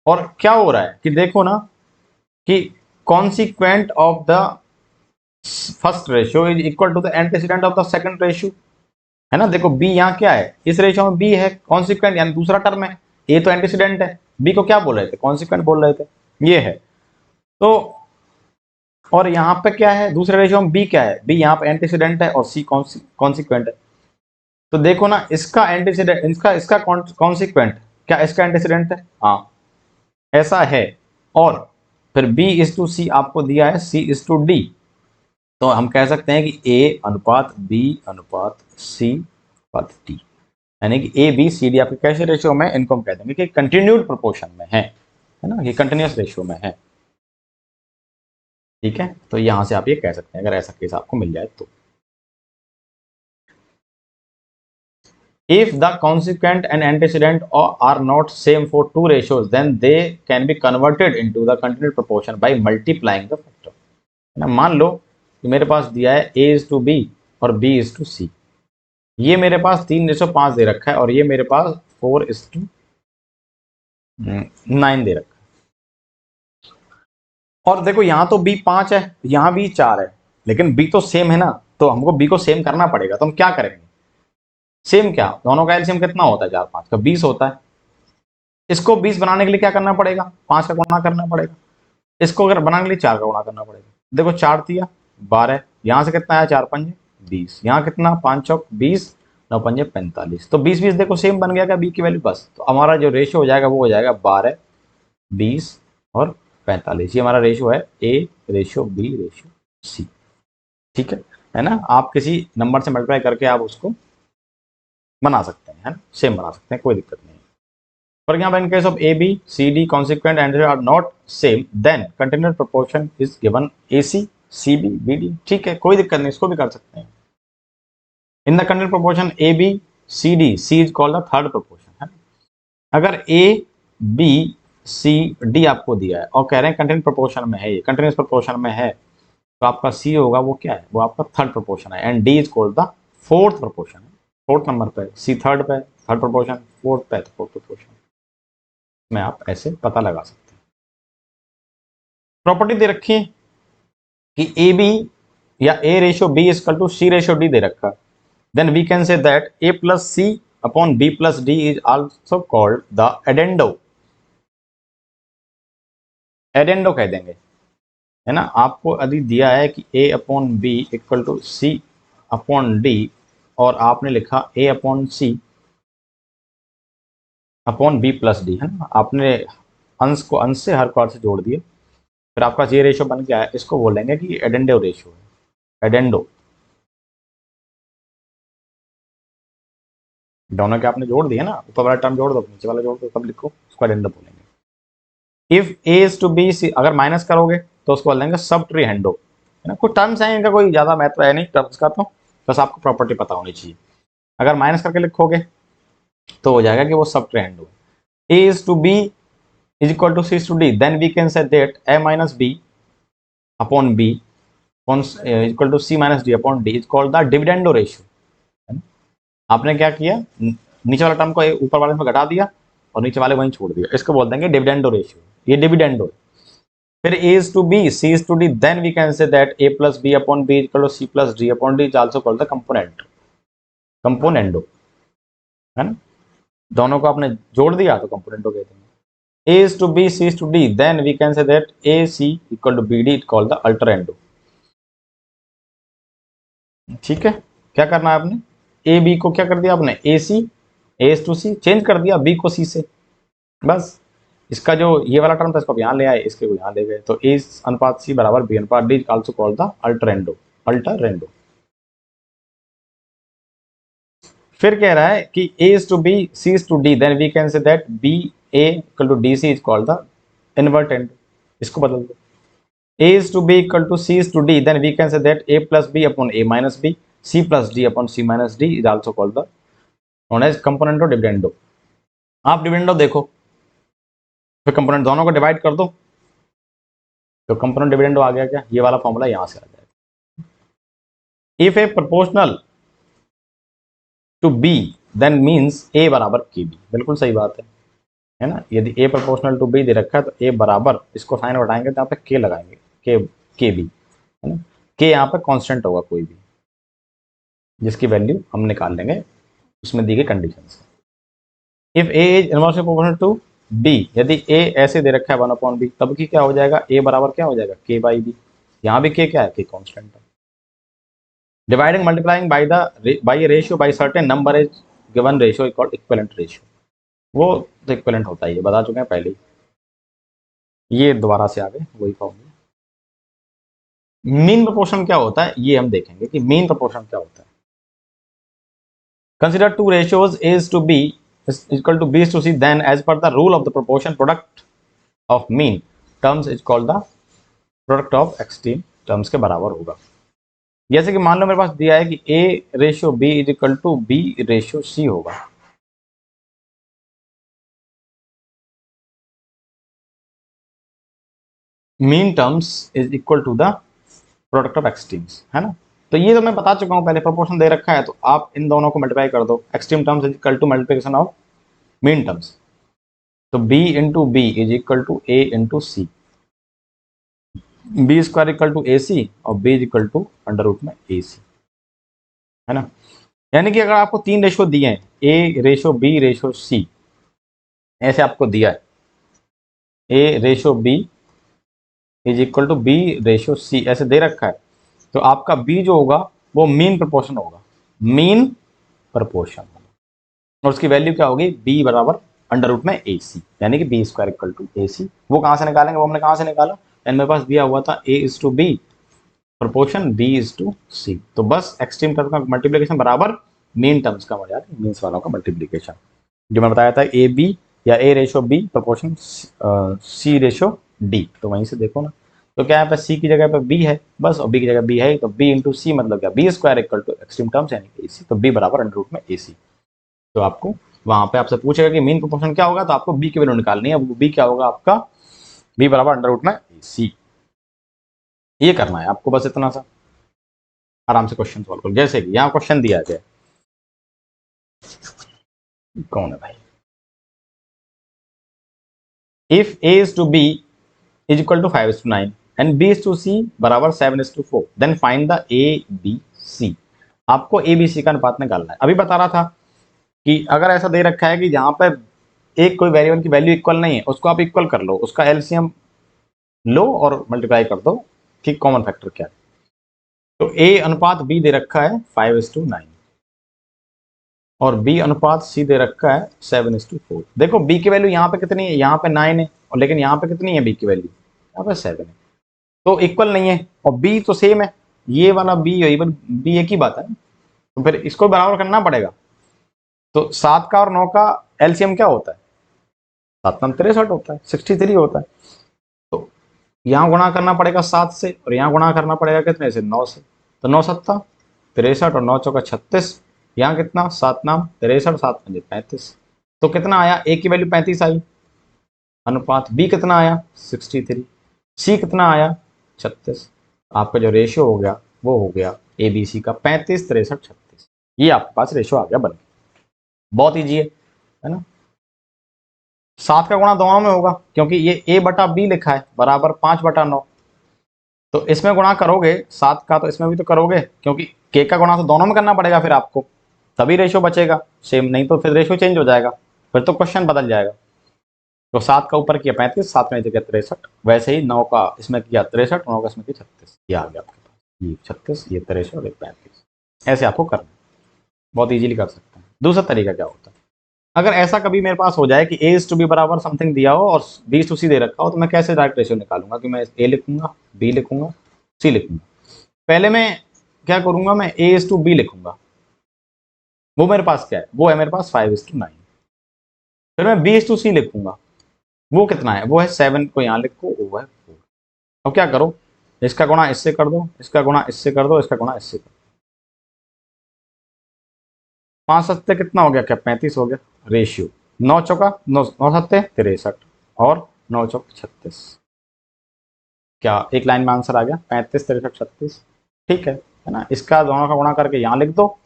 और क्या हो रहा है कि देखो ना कि consequent of the first ratio is equal to the antecedent of the second ratio, है ना। देखो बी यहाँ क्या है, इस रेशियो में बी है कॉन्सिक्वेंट, यानी दूसरा टर्म है। ए तो एंटीसीडेंट है, बी को क्या बोल रहे थे, कॉन्सिक्वेंट बोल रहे थे, ये है। तो और यहाँ पे क्या है, दूसरे रेशियो में बी क्या है, बी यहाँ पे एंटीसीडेंट है और सी कॉन्सिक्वेंट है। तो देखो ना इसका एंटीसीडेंट, इसका कॉन्सिक्वेंट क्या इसका एंटीसीडेंट है, हाँ ऐसा है, और फिर B/C आपको दिया है C/D, तो हम कह सकते हैं कि A अनुपात B अनुपात C अनुपात D, यानी कि ABCD आपके कैसे रेशियो में, इनको हम कह देंगे कि कंटिन्यूड प्रोपोर्शन में है ना, ये कंटिन्यूस रेशियो में है। ठीक है, तो यहां से आप ये कह सकते हैं अगर ऐसा केस आपको मिल जाए तो। If the consequent and antecedent are not same for two ratios, then they can be converted into the continued proportion by multiplying the factor। ना, मान लो कि मेरे पास दिया है A/B और B/C, ये मेरे पास 3:5 दे रखा है और ये मेरे पास 4:9 दे रखा है। और देखो यहाँ तो B 5 है, यहाँ B 4 है, लेकिन B तो सेम है ना, तो हमको B को सेम करना पड़ेगा। तो हम क्या करेंगे, सेम क्या, दोनों का एलसीएम कितना होता है, 4 5 का 20 होता है। इसको 20 बनाने के लिए क्या करना पड़ेगा, 5 का गुणा करना पड़ेगा। इसको अगर बनाने के लिए 4 का गुणा करना पड़ेगा। देखो 4 तिया 12, यहाँ से कितना आया, 4 पंजे 20, यहाँ कितना 5 चौक 20, 9 पंजे 45, तो 20 20 देखो सेम बन गया क्या बी की वैल्यू, बस। तो हमारा जो रेशियो हो जाएगा वो हो जाएगा 12 20 और 45, ये हमारा रेशियो है A/B/C। ठीक है ना। आप किसी नंबर से मल्टीप्लाई करके आप उसको बना सकते हैं, है ना, सेम बना सकते हैं, कोई दिक्कत नहीं। For example, in case of A, B, C, D consequent and are not same, then continued proportion is given AC, CB, BD। ठीक है, कोई दिक्कत नहीं, इसको भी कर सकते हैं। In the continued proportion A, B, C, D, C is called the third proportion, है। अगर A, B, C, D आपको दिया है और कह रहे हैं कंटिन्यूस प्रोपोर्शन में है, ये कंटिन्यूस प्रोपोर्शन में है, तो आपका C होगा वो क्या है, वो आपका थर्ड प्रोपोर्शन है, and D is called the fourth proportion है। फोर्थ नंबर पे, C थर्ड पे, थर्ड प्रोपोर्शन, फोर्थ पे, फोर्थ प्रोपोर्शन में आप ऐसे पता लगा सकते हैं। प्रॉपर्टी दे रखी है कि ए बी या A/B/C/D दे रखा, then we can say that A+C/B+D is also called the addendo. Addendo कह देंगे, है ना। आपको यदि दिया है कि A/B = C/D और आपने लिखा A/C/B+D, है ना, आपने अंश को अंश से, हर को हर से जोड़ दिए, फिर आपका ये रेशियो बन गया है, इसको बोलेंगे कि एडेंडो रेशियो है, एडेंडो। दोनों के आपने जोड़ दिए ना, ऊपर वाला टर्म जोड़ दो, नीचे वाला जोड़ दो, तब लिखो, उसको एडेंडो बोलेंगे। इफ A/B अगर माइनस करोगे तो उसको बोलेंगे सब ट्रीहेंडो, है ना। कुछ टर्म्स हैं, इनका कोई ज्यादा महत्व है नहीं टर्म्स का, तो बस आपको प्रॉपर्टी पता होनी चाहिए। अगर माइनस करके लिखोगे तो हो जाएगा कि वो सब ट्रीहेंडो। A/B is equal to C/D, then we can say that A-B/B equal to C-D/D is called the dividendo ratio। आपने क्या किया, नीचे वाला टर्म को ऊपर वाले में घटा दिया और नीचे वाले वहीं छोड़ दिया, इसको बोल देंगे डिविडेंडो रेशियो, ये डिविडेंडो। फिर A/B C/D, then we can say that A+B/B equal to C+D/D is also called the componendo, है ना। दोनों को आपने जोड़ दिया तो कंपोनेंडो कहते हैं। A/B C/D, then we can say that AC equal to BD is called the अल्टरेंडो। ठीक है, क्या करना है आपने, ए बी को क्या कर दिया आपने, A/C चेंज कर दिया, B को C से, बस। इसका जो ये वाला टर्म था इसको यहाँ ले आए, इसके को यहाँ ले गए, तो A/C बराबर B/D also called the alternendo, alternendo. फिर कह रहा है कि A/B C/D, then we can say that BA = DC is called the invertendo, इसको बदल दो। A/B = C/D, then we can say that A+B/A-B, C+D/C-D is also called the known as componendo dividendo। आप डिविडेंडो देखो, फिर कंपोनेंट दोनों को डिवाइड कर दो, तो कंपोनेंट डिविडेंडो आ गया क्या, ये वाला फॉर्मूला यहां से आ जाएगा। If A proportional to B then means A बराबर KB, बिल्कुल सही बात है ना। यदि A प्रोपोर्शनल टू B दे रखा है तो A बराबर, इसको साइन हटाएंगे तो यहाँ पे K लगाएंगे, KB, है ना। K यहाँ पे कांस्टेंट होगा कोई भी, जिसकी वैल्यू हम निकाल लेंगे उसमें दी गई कंडीशन से। If A is inversely proportional to B, यदि A ऐसे दे रखा है 1/B, तब की क्या हो जाएगा, A बराबर क्या हो जाएगा, K/B। यहाँ भी K क्या है, K कांस्टेंट है। Dividing multiplying by A ratio by certain number is given ratio equivalent ratio, वो तो इक्वलेंट होता है, ये बता चुके हैं पहले ही। ये दोबारा से आ गए वही फॉर्मूला। मीन प्रोपोर्शन क्या होता है ये हम देखेंगे कि मीन प्रोपोर्शन क्या होता है। Consider two ratios as to B is equal to b is to c, then as per the rule of the proportion, product of mean terms is called the product of extreme terms के बराबर होगा। जैसे कि मान लो मेरे पास दिया है कि a ratio b is equal to b ratio c होगा। Mean terms is equal to the product of extremes, है ना। तो ये तो मैं बता चुका हूँ पहले, प्रोपोर्शन दे रखा है तो आप इन दोनों को मल्टीप्लाई कर दो। Extreme terms is equal to multiplication of mean terms, तो b into B is equal to a into C, B square equal to A C और b is equal to under root में ए सी, है ना। यानी कि अगर आपको तीन रेशो दिए हैं, a ratio b ratio c, ऐसे आपको दिया है a ratio b is equal to b ratio c, ऐसे दे रखा है, तो आपका b जो होगा वो मीन प्रोपोर्शन होगा, मीन प्रोपोर्शन, और उसकी वैल्यू क्या होगी, b बराबर अंडर रूट में ए सी, यानी कि B square equal to A सी। वो कहाँ से निकालेंगे, वो हमने कहाँ से निकाला, एंड मेरे पास दिया हुआ था a is to B proportion b is to c, तो बस एक्सट्रीम टर्म का मल्टीप्लिकेशन बराबर मीन टर्म्स का यार मीन्स वालों का मल्टीप्लिकेशन, जो मैं बताया था ए बी या a ratio b proportion c ratio d, तो वहीं से देखो ना। तो क्या यहाँ पे c की जगह पे b है बस, और b की जगह b है, तो b इंटू सी मतलब क्या, b square equal to extreme terms यानी कि ac, तो b बराबर अंडर रूट में ac। तो आपको वहां पे आपसे पूछेगा कि मीन प्रोपोर्शन क्या होगा, तो आपको b की वैल्यू निकालनी है, वो b क्या होगा आपका, b बराबर अंडर रूट में ac। ये करना है आपको, बस इतना सा आराम से क्वेश्चन सॉल्व करो। जैसे कि यहाँ क्वेश्चन दिया गया, कौन है भाई, if a is to b is equal to 5 is to 9 and b is to c बराबर 7 is to 4, then find the a b c। आपको a b c का अनुपात निकालना है। अभी बता रहा था कि अगर ऐसा दे रखा है कि जहां पर एक कोई वेरिएबल की वैल्यू इक्वल नहीं है, उसको आप इक्वल कर लो, उसका एलसीएम लो और मल्टीप्लाई कर दो कि कॉमन फैक्टर क्या है। तो a अनुपात b दे रखा है 5:9 और b अनुपात c दे रखा है 7:4। देखो b की वैल्यू यहाँ पे कितनी है, यहाँ पे 9 है, और लेकिन यहाँ पे कितनी है b की वैल्यू, यहाँ पे 7 है, तो इक्वल नहीं है, और b तो सेम है, ये वाला b इवन b एक ही बात है, तो फिर इसको बराबर करना पड़ेगा। तो 7 का और 9 का एलसीएम क्या होता है, 7 9 63 होता है, 63 होता है। तो यहाँ गुणा करना पड़ेगा 7 से, और यहाँ गुणा करना पड़ेगा कितने से, 9 से, तो 9 7 63 और 9 चौका 36, यहाँ कितना 7 नाम 63 7 5 35, तो कितना आया, ए की वैल्यू 35 आई, अनुपात बी कितना आया 63, सी कितना आया 36, आपका जो रेशियो हो गया वो हो गया ए बी सी का 35 63 36, ये आपके पास रेशियो आ गया बन के। बहुत ईजी है ना। 7 का गुणा दोनों में होगा, क्योंकि ये a बटा बी लिखा है बराबर 5/9, तो इसमें गुणा करोगे 7 का तो इसमें भी तो करोगे, क्योंकि k का गुणा तो दोनों में करना पड़ेगा फिर आपको, तभी रेशियो बचेगा सेम, नहीं तो फिर रेशियो चेंज हो जाएगा, फिर तो क्वेश्चन बदल जाएगा। तो 7 का ऊपर किया 35, 7 में जगह 63, वैसे ही 9 का इसमें किया 63, 9 का इसमें किया 36, ये आ गया आपके पास, ये 36 ये 63 और ये 35, ऐसे आपको करना, बहुत ईजिली कर सकते हैं। दूसरा तरीका क्या होता है, अगर ऐसा कभी मेरे पास हो जाए कि a इज टू बी बराबर समथिंग दिया हो और b इज टू सी दे रखा हो, तो मैं कैसे डायरेक्ट रेशियो निकालूंगा, कि मैं a लिखूंगा, b लिखूंगा, c लिखूंगा। पहले मैं क्या करूंगा, मैं a इज टू बी लिखूंगा, वो मेरे पास क्या है, वो है मेरे पास 5:9। फिर मैं b इज टू सी लिखूंगा, वो कितना है, वो है 7 को यहाँ लिखो, वो है 4। अब क्या करो, इसका गुणा इससे कर दो, इसका गुणा इससे कर दो, इसका गुणा इससे कर दो, 5 सत्ते कितना हो गया, क्या 35 हो गया, रेशियो 9 चौका 9 सत्ते 63 और 9 चौक 36, क्या एक लाइन में आंसर आ गया 35 63 36, ठीक है ना। इसका दोनों का गुणा करके यहाँ लिख दो,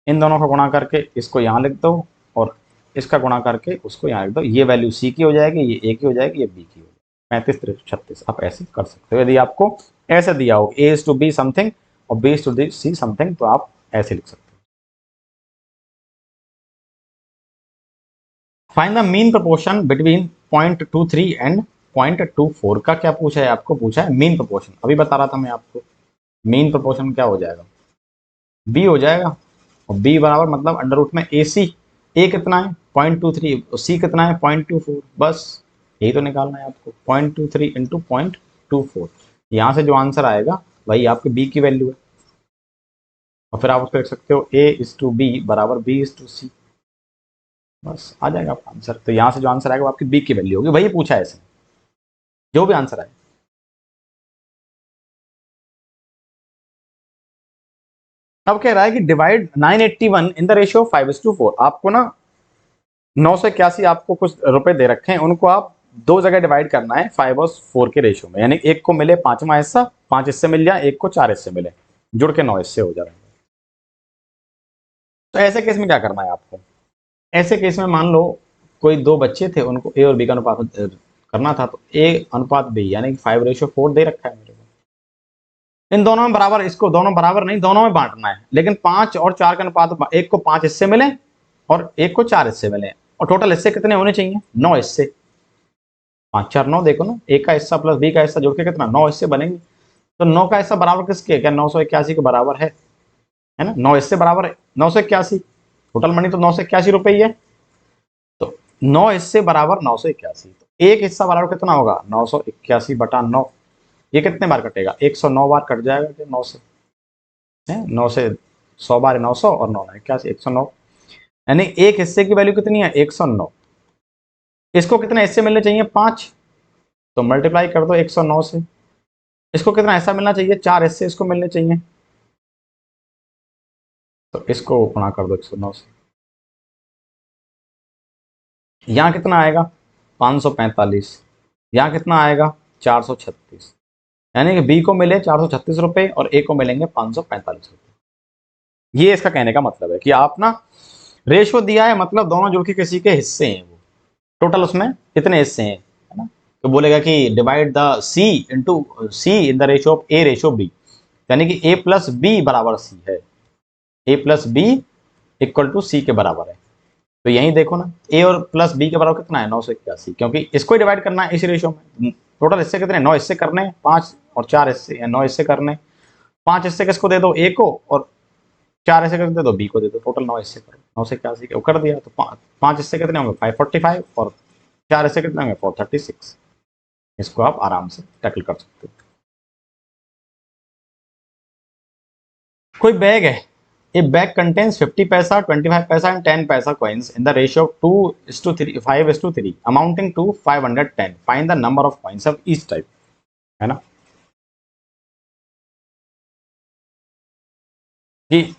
इन दोनों का गुणा करके इसको यहाँ लिख दो, और इसका गुणा करके उसको यहाँ लिख दो, ये वैल्यू सी की हो जाएगी, ये ए की हो जाएगी, ये बी की हो जाएगी, 35 63 36। आप ऐसे कर सकते हो, यदि आपको ऐसे दिया हो A is to B something और B is to C something, तो आप ऐसे लिख सकते हो। Find the mean proportion between 0.23 and 0.24 का क्या पूछा है, आपको पूछा है मीन प्रोपोर्शन। अभी बता रहा था मैं आपको, मीन प्रोपोर्शन क्या हो जाएगा, बी हो जाएगा, और बी बराबर मतलब अंडर रूट में ए सी, ए कितना है 0.23, सी कितना है 0.24, बस यही तो निकालना है आपको। 0.23 इंटू 0.24, यहाँ से जो आंसर आएगा वही आपके बी की वैल्यू है। और फिर आप उसको देख सकते हो ए इज टू बी बराबर बी इज टू सी, बस आ जाएगा आपका आंसर। तो यहाँ से जो आंसर आएगा वो आपकी बी की वैल्यू होगी, वही पूछा है ऐसे जो भी आंसर आए। अब कह रहा है कि डिवाइड 981 इन द रेशियो 5:4। आपको ना 981 आपको कुछ रुपए दे रखे हैं, उनको आप दो जगह डिवाइड करना है 5:4 के रेशियो में, यानी एक को मिले 5वां हिस्सा, 5 हिस्से मिल जाए, एक को 4 हिस्से मिले, जुड़ के 9 हिस्से हो जाए। तो ऐसे केस में क्या करना है आपको? ऐसे केस में मान लो कोई दो बच्चे थे, उनको ए और बी का अनुपात करना था, तो ए अनुपात बी यानी 5:4 दे रखा है मेरे को। इन दोनों में बराबर, इसको दोनों बराबर नहीं, दोनों में बांटना है, लेकिन 5 और 4 का अनुपात, एक को 5 हिस्से मिले और एक को 4 हिस्से मिले, और टोटल हिस्से कितने होने चाहिए? 9 हिस्से। 5 4 9, देखो ना, ए का हिस्सा प्लस बी का हिस्सा जोड़ के कितना 9 हिस्से बनेंगे। तो 9 का हिस्सा बराबर किसके? क्या 981 के बराबर है ना? 9 हिस्से बराबर है 981, टोटल मनी तो 981 रुपए ही है। तो 9 हिस्से बराबर 981, तो एक हिस्सा बराबर कितना होगा? 981 बटा 9। ये कितने बार कटेगा? 109 बार कट जाएगा 9 से, है 9 से 100 बार 900 और 9 81, 109, यानी एक हिस्से की वैल्यू कितनी है? 109। इसको कितने हिस्से मिलने चाहिए? 5, तो मल्टीप्लाई कर दो 109 से। इसको कितना हिस्सा मिलना चाहिए? 4 हिस्से इसको मिलने चाहिए, तो इसको गुणा कर दो 109 से। यहाँ कितना आएगा? 545। यहाँ कितना आएगा? 436। यानी कि बी को मिले 436 रुपए और ए को मिलेंगे 545 रुपए। ये इसका कहने का मतलब है कि आप ना रेशो दिया है, मतलब दोनों जुड़ के किसी के हिस्से हैं, वो टोटल उसमें कितने हिस्से हैं, है ना? तो बोलेगा कि divide the C into C in the ratio of A ratio B, यानी कि ए प्लस बी बराबर सी है, A plus B equal to C के बराबर है। तो यही देखो ना, ए और प्लस बी के बराबर कितना है? 981, क्योंकि इसको ही डिवाइड करना है इस रेशियो में। टोटल हिस्से कितने? 9 हिस्से करने, 5 और 4 हिस्से, 9 हिस्से करने। 5 हिस्से किसको दे दो? ए को, और 4 हिस्से किसको दे दो? बी को दे दो। टोटल 9 हिस्से करो, 981 के कर दिया, तो 5 हिस्से कितने होंगे? 545, और 4 हिस्से कितने होंगे? 436। इसको आप आराम से टैकल कर सकते हो। कोई बैग है, ए बैग कंटेन्स 50 पैसा, 25 पैसा and 10 paisa coins in the ratio of 2:3 5:3 amounting to 510। Find the number of coins of each type, है ना? कि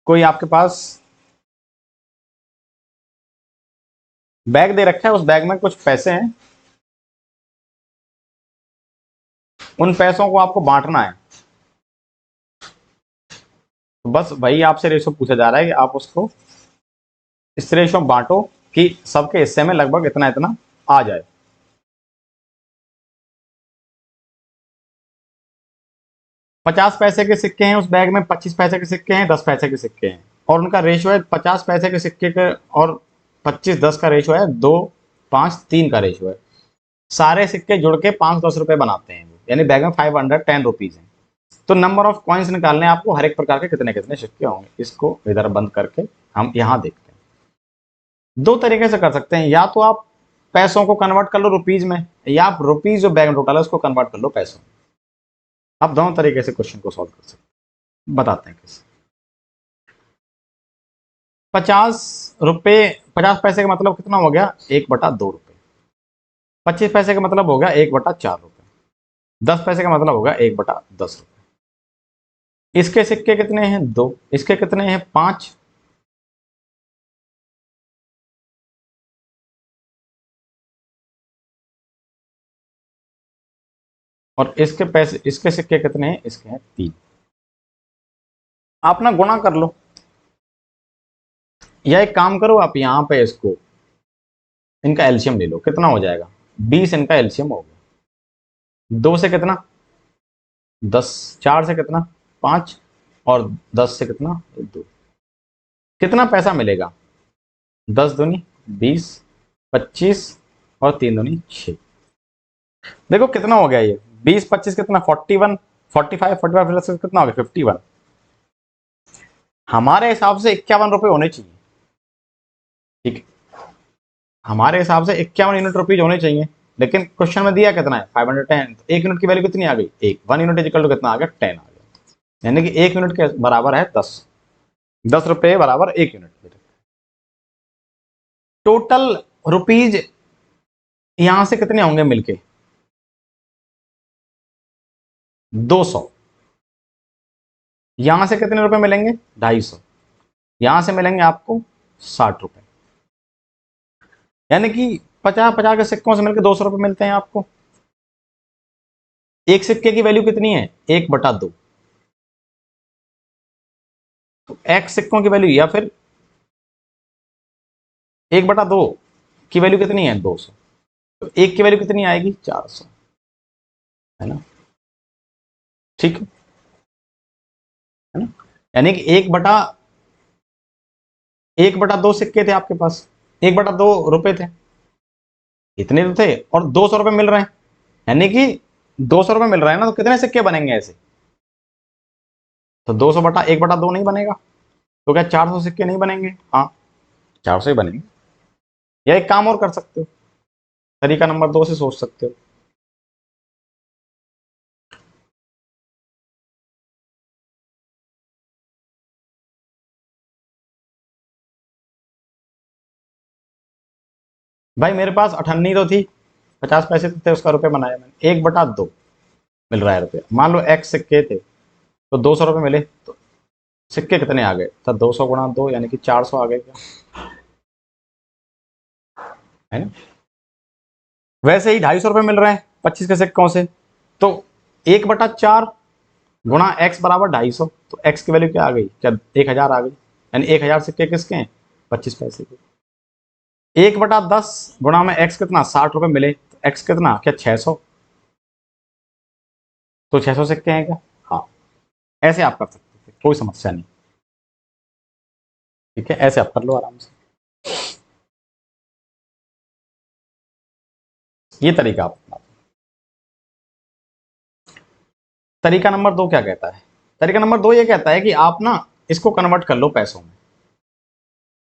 कोई आपके पास बैग दे रखा है, उस बैग में कुछ पैसे हैं, उन पैसों को आपको बांटना है। तो बस वही आपसे रेशो पूछा जा रहा है कि आप उसको इस रेशो में बांटो कि सबके हिस्से में लगभग इतना इतना आ जाए। पचास पैसे के सिक्के हैं उस बैग में, 25 पैसे के सिक्के हैं, 10 पैसे के सिक्के हैं, और उनका रेशो है 50 पैसे के सिक्के का और 25 10 का रेशो है 2 5 3 का रेशो है। सारे सिक्के जुड़ के 5 10 रुपए बनाते हैं, यानी बैग में 510 रुपीज है। तो नंबर ऑफ कॉइन्स निकालने आपको, हर एक प्रकार के कितने कितने सिक्के होंगे। इसको इधर बंद करके हम यहाँ देखते हैं। दो तरीके से कर सकते हैं, या तो आप पैसों को कन्वर्ट कर लो रुपीज में, या आप रुपीज जो बैग में टोटल है उसको कन्वर्ट कर लो पैसों में। आप दोनों तरीके से क्वेश्चन को सॉल्व कर सकते हैं। बताते हैं कैसे। 50 रुपए, 50 पैसे का मतलब कितना हो गया? 1/2 रुपए। 25 पैसे का मतलब हो गया 1/4 रुपए। 10 पैसे का मतलब होगा 1/10 रुपए। इसके सिक्के कितने हैं? 2। इसके कितने हैं? 5। और इसके पैसे, इसके सिक्के कितने हैं? इसके हैं 3। आप ना गुणा कर लो, या एक काम करो, आप यहां पे इसको, इनका एलसीएम ले लो। कितना हो जाएगा? 20 इनका एलसीएम हो गया। 2 से कितना? 10। 4 से कितना? 5। और 10 से कितना? 2। कितना पैसा मिलेगा? 10 दूनी 20, 25 और 3 दूनी 6। देखो कितना हो गया ये? 20 25 कितना? 41, 45, 45 प्लस कितना हो गया? 51। हमारे हिसाब से 51 रुपए होने चाहिए, ठीक है? हमारे हिसाब से 51 यूनिट रुपीज होने चाहिए, लेकिन क्वेश्चन में दिया कितना है 510, तो 1 यूनिट की वैल्यू कितनी आ गई, 1, 1 यूनिट इज इक्वल टू कितना आ गया, 10 आ गया, यानी कि 1 यूनिट के बराबर है 10, 10 रुपए बराबर 1 यूनिट। टोटल रुपीज यहां से कितने होंगे मिलके, 200। यहां से कितने रुपए मिलेंगे, 250। यहां से मिलेंगे आपको 60 रुपए, यानी कि 50-50 के सिक्कों से मिलकर 200 रुपए मिलते हैं आपको। एक सिक्के की वैल्यू कितनी है, 1/2, तो x सिक्कों की वैल्यू या फिर 1/2 की वैल्यू कितनी है, 200, तो एक की वैल्यू कितनी आएगी, 400, है ना, ठीक है ना, यानी कि 1/2 सिक्के थे आपके पास, 1/2 रुपए थे, इतने तो थे और 200 रुपए मिल रहे हैं, यानी कि 200 रुपए मिल रहे हैं ना, तो कितने सिक्के बनेंगे ऐसे, तो 200/1/2 नहीं बनेगा, तो क्या 400 सिक्के नहीं बनेंगे, हाँ 400 ही बनेंगे। या एक काम और कर सकते हो, तरीका नंबर 2 से सोच सकते हो, भाई मेरे पास अठन्नी तो थी, 50 पैसे तो थे, उसका रुपए बनाया मैंने, 1/2 मिल रहा है रुपये, मान लो x सिक्के थे तो 200 रुपए मिले, तो सिक्के कितने आ गए, तो 200 गुणा 2 यानी कि 400 आ गए क्या, है ना। वैसे ही 250 रुपए मिल रहे हैं 25 के सिक्कों से, तो 1/4 गुणा x बराबर 250, तो x की वैल्यू क्या आ गई, क्या 1000 आ गई, यानी 1000 सिक्के किसके हैं, 25 पैसे के। 1/10 गुणा में x कितना, 60 रुपए मिले, तो x कितना, क्या 600, तो 600 सिक्के हैं क्या, हाँ, ऐसे आप कर सकते थे, कोई समस्या नहीं, ठीक है, ऐसे आप कर लो आराम से, ये तरीका आप अपनाओ। तरीका नंबर 2 क्या कहता है, तरीका नंबर 2 ये कहता है कि आप ना इसको कन्वर्ट कर लो पैसों में,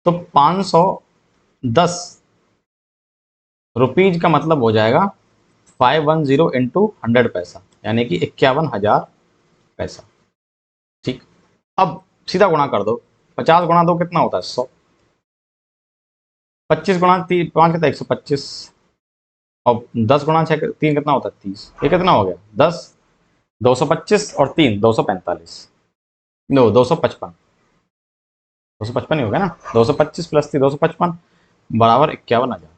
तो 510 रुपीज का मतलब हो जाएगा 510 इंटू 100 पैसा, यानी कि 51,000 पैसा, ठीक। अब सीधा गुणा कर दो, 50 गुणा 2 कितना होता है, 100, 25 गुणा 5 कितना, 125, और 10 गुणा 3 कितना होता है, 30, ये कितना हो गया, 10, 225 और 3 245, नो 255, 255 ही हो गया ना, 225 प्लस 3 255 बराबर 51,000।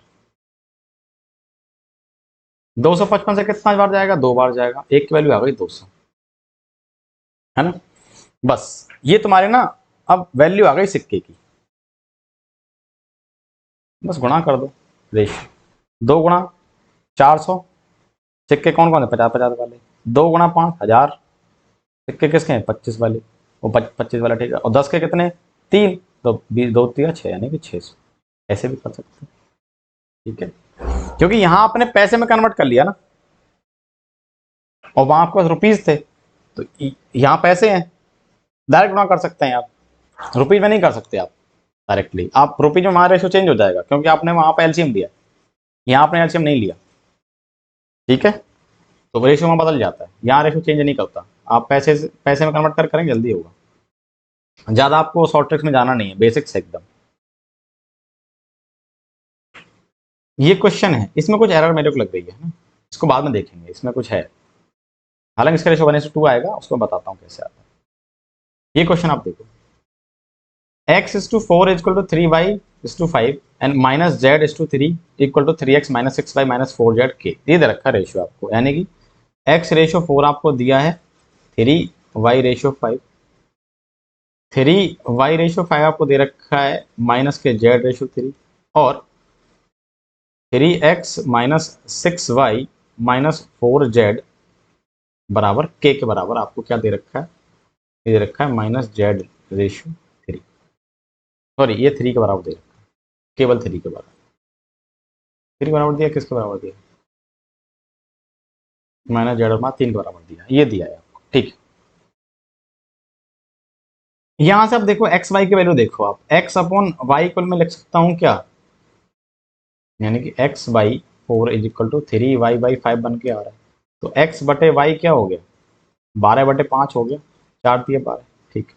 255 से कितना बार जाएगा, 2 बार जाएगा, एक की वैल्यू आ गई 200, है ना। बस ये तुम्हारे ना अब वैल्यू आ गई सिक्के की, बस गुणा कर दो, रेशियो 2 गुणा 400, सिक्के कौन कौन है, 50-50 वाले, 2 गुणा 5,000, सिक्के किसके हैं, 25 वाले, वो 25 वाला, ठीक है, और 10 के कितने, 3, तो 20 2 3 6 यानी कि 600, ऐसे भी कर सकते हैं, ठीक है, क्योंकि यहां आपने पैसे में कन्वर्ट कर लिया ना, और वहां आपके पास रुपीज थे, तो यहाँ पैसे हैं, डायरेक्ट गुणा कर सकते हैं आप, रुपीज में नहीं कर सकते आप डायरेक्टली, आप रुपीज में वहां रेशियो चेंज हो जाएगा, क्योंकि आपने वहां पे एलसीएम दिया, यहाँ आपने एलसीएम नहीं लिया, ठीक है, तो रेशियो में बदल जाता है, यहाँ रेशियो चेंज नहीं करता, आप पैसे में कन्वर्ट करेंगे जल्दी होगा, ज्यादा आपको शॉर्ट ट्रिक्स में जाना नहीं है, बेसिक्स एकदम। ये क्वेश्चन है, इसमें कुछ एरर मेरे को लग रही है ना, इसको बाद में देखेंगे, इसमें कुछ है, हालांकि इसका रेशियो 1:2 आएगा, उसको बताता हूँ कैसे आता है। ये क्वेश्चन आप देखो, x/4 = 3y/5 and -z/3 = 3x - 6y - 4z k, ये दे रखा है रेशियो आपको, यानी कि x/4 आपको दिया है 3y/5, 3y/5 आपको दे रखा है -z/3, और 3x - 6y - 4z बराबर k के बराबर आपको क्या दे रखा है, ये दे रखा है -z/3, सॉरी ये 3 के बराबर दे रखा है, केवल 3 के बराबर, 3 बराबर दिया, किसके बराबर दिया, -z/3 के बराबर दिया, ये दिया है आपको, ठीक। यहां से आप देखो एक्स वाई की वैल्यू देखो, आप x/y इक्वल में लिख सकता हूं क्या, यानी कि x/4 is equal to 3y/5 बन के आ रहा है। तो x/y क्या हो गया, 12/5 हो गया, 4×3=12। ठीक,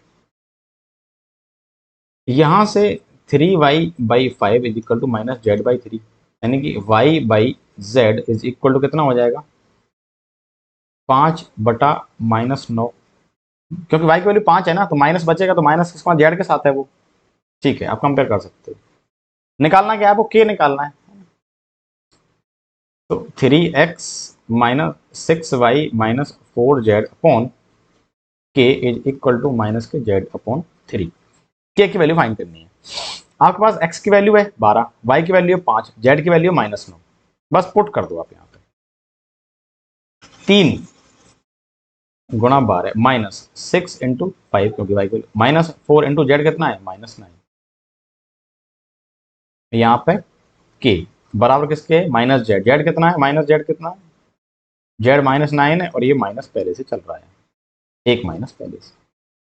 यहां से 3y/5 is equal to -z/3, यानी कि y/z इज इक्वल टू कितना हो जाएगा, 5/-9, क्योंकि y की वैल्यू 5 है ना, तो माइनस बचेगा, तो माइनस किसका, z के साथ है वो। ठीक है, आप कंपेयर कर सकते हो। निकालना क्या है, आपको k निकालना है। तो 3x - 6y - 4z upon k is equal to -z/3। k की वैल्यू फाइंड करनी है। आपके पास x की वैल्यू है 12, y की वैल्यू है 5, z की वैल्यू है -9। बस पुट कर दो आप यहाँ पे, 3 गुणा 12 -6 × 5, क्योंकि y की वैल्यू -4 × z कितना है, -9। यहाँ पे k बराबर किसके, -z, z कितना है, -z कितना है, z -9 है, और ये माइनस पहले से चल रहा है, एक माइनस पहले से,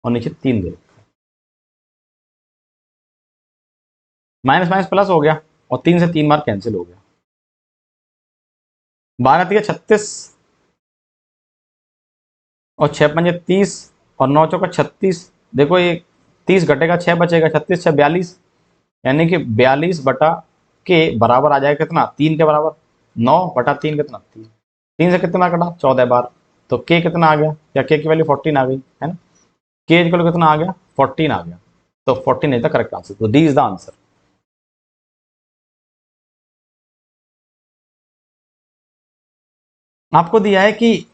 और नीचे 3 दे रखा है। माइनस माइनस प्लस हो गया, और 3 से 3 बार कैंसिल हो गया। 12×3 = 36, और 6×5 = 30, और 9×4 = 36। देखो ये 30 घटेगा, 6 बचेगा, 36 6 42, यानी कि 42 के बराबर आ जाएगा कितना, 3 के बराबर, 9/3 कितना, 3। 3 से कितना कटा, 14 बार। तो के कितना आ गया, या के की वैल्यू 14 आ गई है ना, के इक्वल कितना आ गया, 14 आ गया। तो 14 इज द करेक्ट आंसर, तो डी इज द आंसर। आपको दिया है कि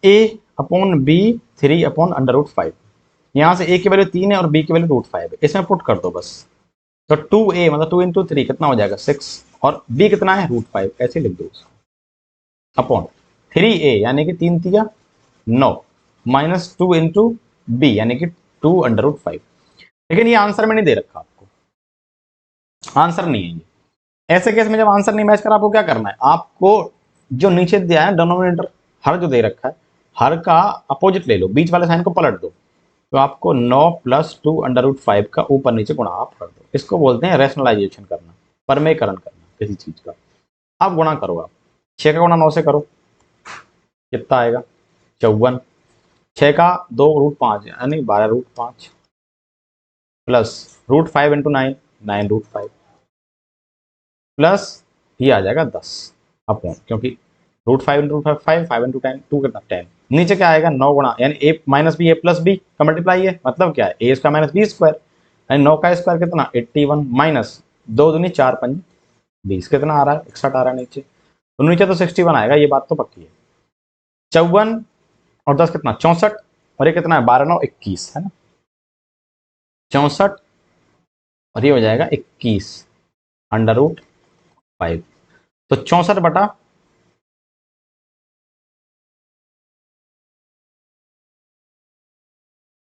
a/b 3/√5, यहां से a की वैल्यू 3 है और b की वैल्यू √5 है, इसमें पुट कर दो बस। तो 2a मतलब 2 × 3 कितना हो जाएगा, 6, और b कितना है, √5, ऐसे लिख दो उसको, अपॉन 3a यानी कि 3×3 = 9, -2 × b यानी कि 2√5। लेकिन ये आंसर में नहीं दे रखा, आपको आंसर नहीं है ये। ऐसे केस में जब आंसर नहीं मैच कर, आपको क्या करना है, आपको जो नीचे दिया है डिनोमिनेटर, हर जो दे रखा है, हर का अपोजिट ले लो, बीच वाले साइन को पलट दो, तो आपको 9 + 2√5 का ऊपर नीचे गुणा आप कर दो। इसको बोलते हैं रैशनलाइजेशन करना, परमेयकरण करना किसी चीज का। आप गुणा करो, आप 6 का गुणा 9 से करो, कितना आएगा, 54। 6 का 2√5 यानी 12√5, प्लस √5 × 9 9√5, प्लस ये आ जाएगा 10 अपॉन, क्योंकि √5 × 5 5 × 10 2 कितना 10। नीचे क्या आएगा, 9 गुणा, यानी a - b a + b का मल्टीप्लाई है, मतलब क्या है, a² - b², यानी 9 का स्क्वायर कितना 81, माइनस 2 दूनी 4 5 20 कितना आ रहा है, 61 आ रहा है नीचे। तो नीचे तो 61 आएगा, ये बात तो पक्की है। 54 और 10 कितना 64, और ये कितना है 12 9 21 है ना, 64, और ये हो जाएगा 21 √5। तो 64 बटा,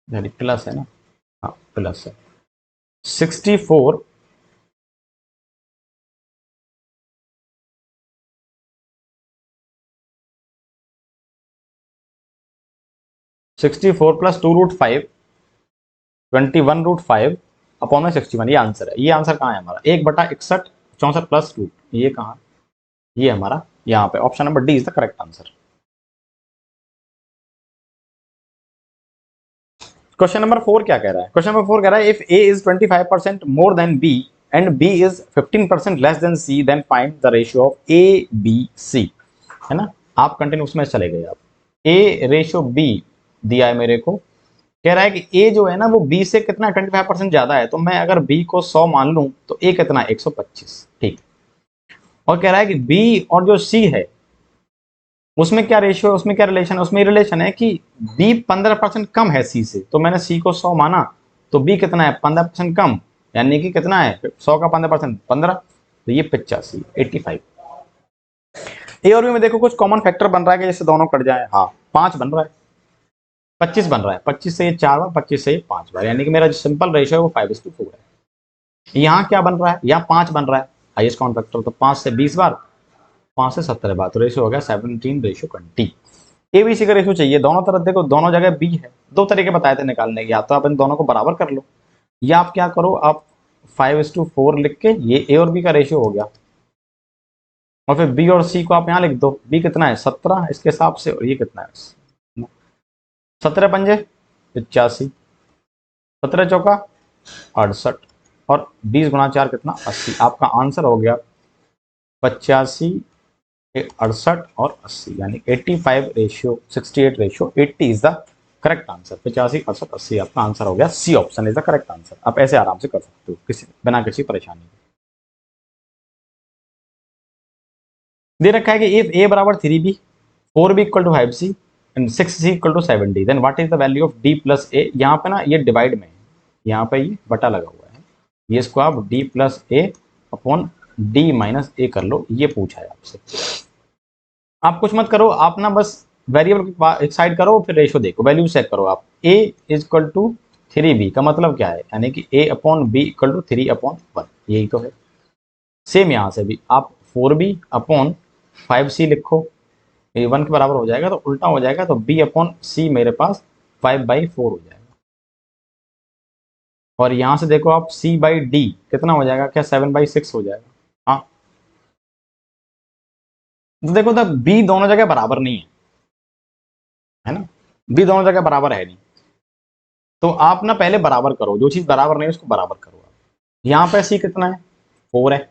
यानी प्लस है ना, हाँ प्लस है, 64 64 + 2√5 21√5 अपॉन में 61, ये आंसर है। ये आंसर कहाँ है हमारा, 1/61, 64 + 2, ये कहाँ, ये हमारा यहाँ पे option number D is the correct answer. Question number 4 क्या कह रहा है, क्वेश्चन नंबर 4 कह रहा है if a is 25% more than b and b is 15% less than c then find the ratio of a b c, है ना। आप कंटिन्यूस में चले गए, आप a/b दिया है मेरे को, कह रहा है कि a जो है ना वो b से कितना 25% ज्यादा है, तो मैं अगर b को 100 मान लूं तो a कितना है 125, ठीक। और कह रहा है कि b और जो c है उसमें क्या रेशियो है, उसमें क्या रिलेशन है, उसमें रिलेशन है कि b 15% कम है c से, तो मैंने c को 100 माना, तो b कितना है 15% कम, यानी कि कितना है 100 का 15% 15, तो ये 85 85। ए और बी में देखो कुछ कॉमन फैक्टर बन रहा है कि जैसे दोनों कट जाए, हाँ 5 बन रहा है, 25 बन रहा है, 25 से ये 4 बार, 25 से ये 5 बार, यानी कि मेरा जो सिंपल रेशियो है वो 5:4 है। यहाँ क्या बन रहा है, यहाँ 5 बन रहा है, हाइएस्ट कॉमन फैक्टर, तो 5 से 20 बार, 5 से 17 बार, तो रेशियो हो गया 17:20। एबीसी का रेशियो चाहिए, दोनों तरफ देखो, दोनों जगह बी है। दो तरीके बताए थे निकालने के, या तो आप इन दोनों को बराबर कर लो, या आप क्या करो, आप 5:4 लिख के, ये ए और बी का रेशियो हो गया, और फिर बी और सी को आप यहाँ लिख दो। बी कितना है 17 इसके हिसाब से, और ये कितना है 17 पंजे 85, 17 चौका 68, और 20 गुणा 4 कितना 80। आपका आंसर हो गया 85, 68 और 80, यानी 85:68:80 इज द करेक्ट आंसर। 85, 68, 80 आपका आंसर हो गया। C option is the correct answer. आप ऐसे आराम से कर सकते हो किसी बिना किसी परेशानी के। दे रखा है कि इफ ए बराबर 3b, 4b equal to 5c and 6c equal to 7d, then what is the value of d plus A. यहाँ पे ना ये डिवाइड में है, यहाँ पे ये बटा लगा हुआ है, ये इसको आप d प्लस ए अपॉन d माइनस ए कर लो, ये पूछा है आपसे। आप कुछ मत करो, आप ना बस वेरिएबल एक साइड करो, फिर रेशो देखो, वैल्यू चेक करो आप। a is equal to 3b का मतलब क्या है, यानी कि a upon b equal to 3/1, यही तो है। सेम यहाँ से भी आप 4b अपॉन 5c लिखो, ये 1 के बराबर हो जाएगा तो उल्टा हो जाएगा, तो b अपॉन c मेरे पास 5/4 हो जाएगा। और यहां से देखो आप c/d कितना हो जाएगा, क्या 7/6 हो जाएगा। हाँ, तो देखो तब b दोनों जगह बराबर नहीं है ना, b दोनों जगह बराबर है नहीं, तो आप ना पहले बराबर करो, जो चीज बराबर नहीं है उसको बराबर करो आप। यहाँ पे c कितना है 4 है,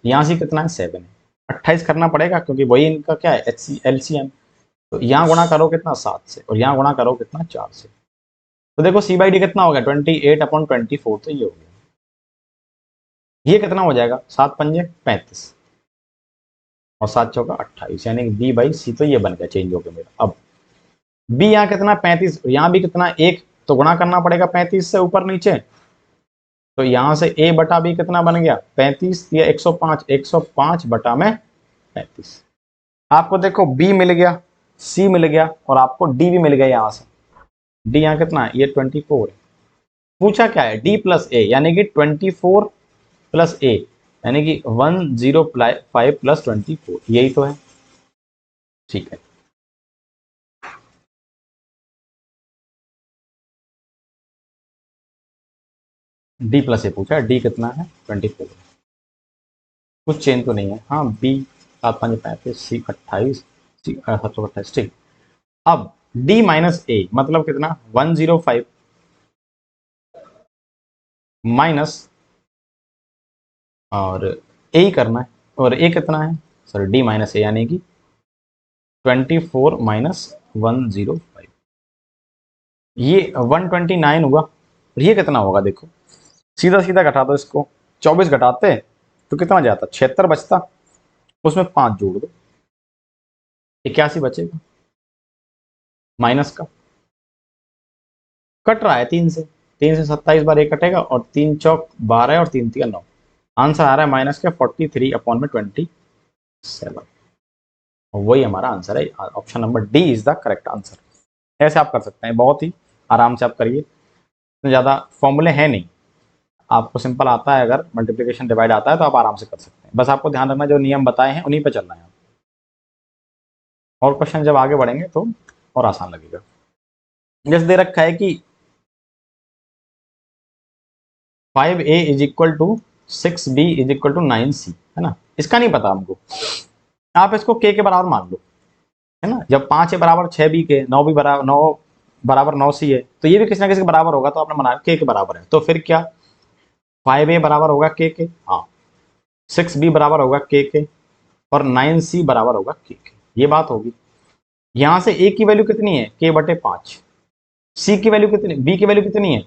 यहाँ c कितना है 7 है, 28 करना पड़ेगा क्योंकि वही इनका क्या है LCM। तो यहाँ गुणा करो कितना 7 से, और यहाँ गुणा करो कितना 4 से, तो देखो c/d कितना हो गया 28/24, तो ये हो गया। ये कितना हो जाएगा 7 पंजे 35 और 7 चौका 28, यानी कि b/c, तो ये बन गया चेंज हो गया मेरा। अब b यहाँ कितना 35, यहाँ भी कितना 1, तो गुणा करना पड़ेगा 35 से ऊपर नीचे, तो यहाँ से a बटा b कितना बन गया 35 या 105, 105 बटा में 35। आपको देखो b मिल गया, c मिल गया, और आपको d भी मिल गया। यहाँ से d यहाँ कितना है, ये 24 है। पूछा क्या है d प्लस a, यानी कि 24 प्लस a, यानी कि 105 प्लस 24, यही तो है। ठीक है, d प्लस a पूछा है, d कितना है 24, कुछ चेंज तो नहीं है। हाँ, b 7×5 = 35, c 28, c 728, ठीक। अब d माइनस a मतलब कितना 105 माइनस, और a ही करना है, और a कितना है, सॉरी d माइनस a, यानी कि 24 माइनस 105, ये 129 हुआ। और ये कितना होगा, देखो सीधा सीधा घटा दो इसको, 24 घटाते तो कितना जाता 76 बचता, उसमें 5 जोड़ दो 81 बचेगा, माइनस का कट रहा है 3 से 27 बार एक कटेगा, और 3 चौक 12 और 3 3 9, आंसर आ रहा है माइनस के 43/27, और वही हमारा आंसर है। Option number D is the correct answer. ऐसे आप कर सकते हैं, बहुत ही आराम से आप करिए, इतने ज़्यादा फॉर्मूले हैं नहीं, आपको सिंपल आता है, अगर मल्टीप्लिकेशन डिवाइड आता है तो आप आराम से कर सकते हैं। बस आपको ध्यान रखना जो नियम बताए हैं उन्हीं पे चलना है, और क्वेश्चन जब आगे बढ़ेंगे तो और आसान लगेगा। जैसे दे रखा है कि 5a is equal to 6b is equal to 9c, है ना, इसका नहीं पता हमको, आप इसको k के बराबर मान लो, है ना, जब 5 a बराबर 6b के, 9 b बराबर 9c है, तो ये भी किसी ना किसी के बराबर होगा, तो आपने बनाया k के बराबर है, तो फिर क्या 5a बराबर होगा k के, हाँ 6b बराबर होगा k के, और 9c बराबर होगा k के, ये बात होगी। यहां से a की वैल्यू कितनी है k/5, c की वैल्यू कितनी, b की वैल्यू कितनी है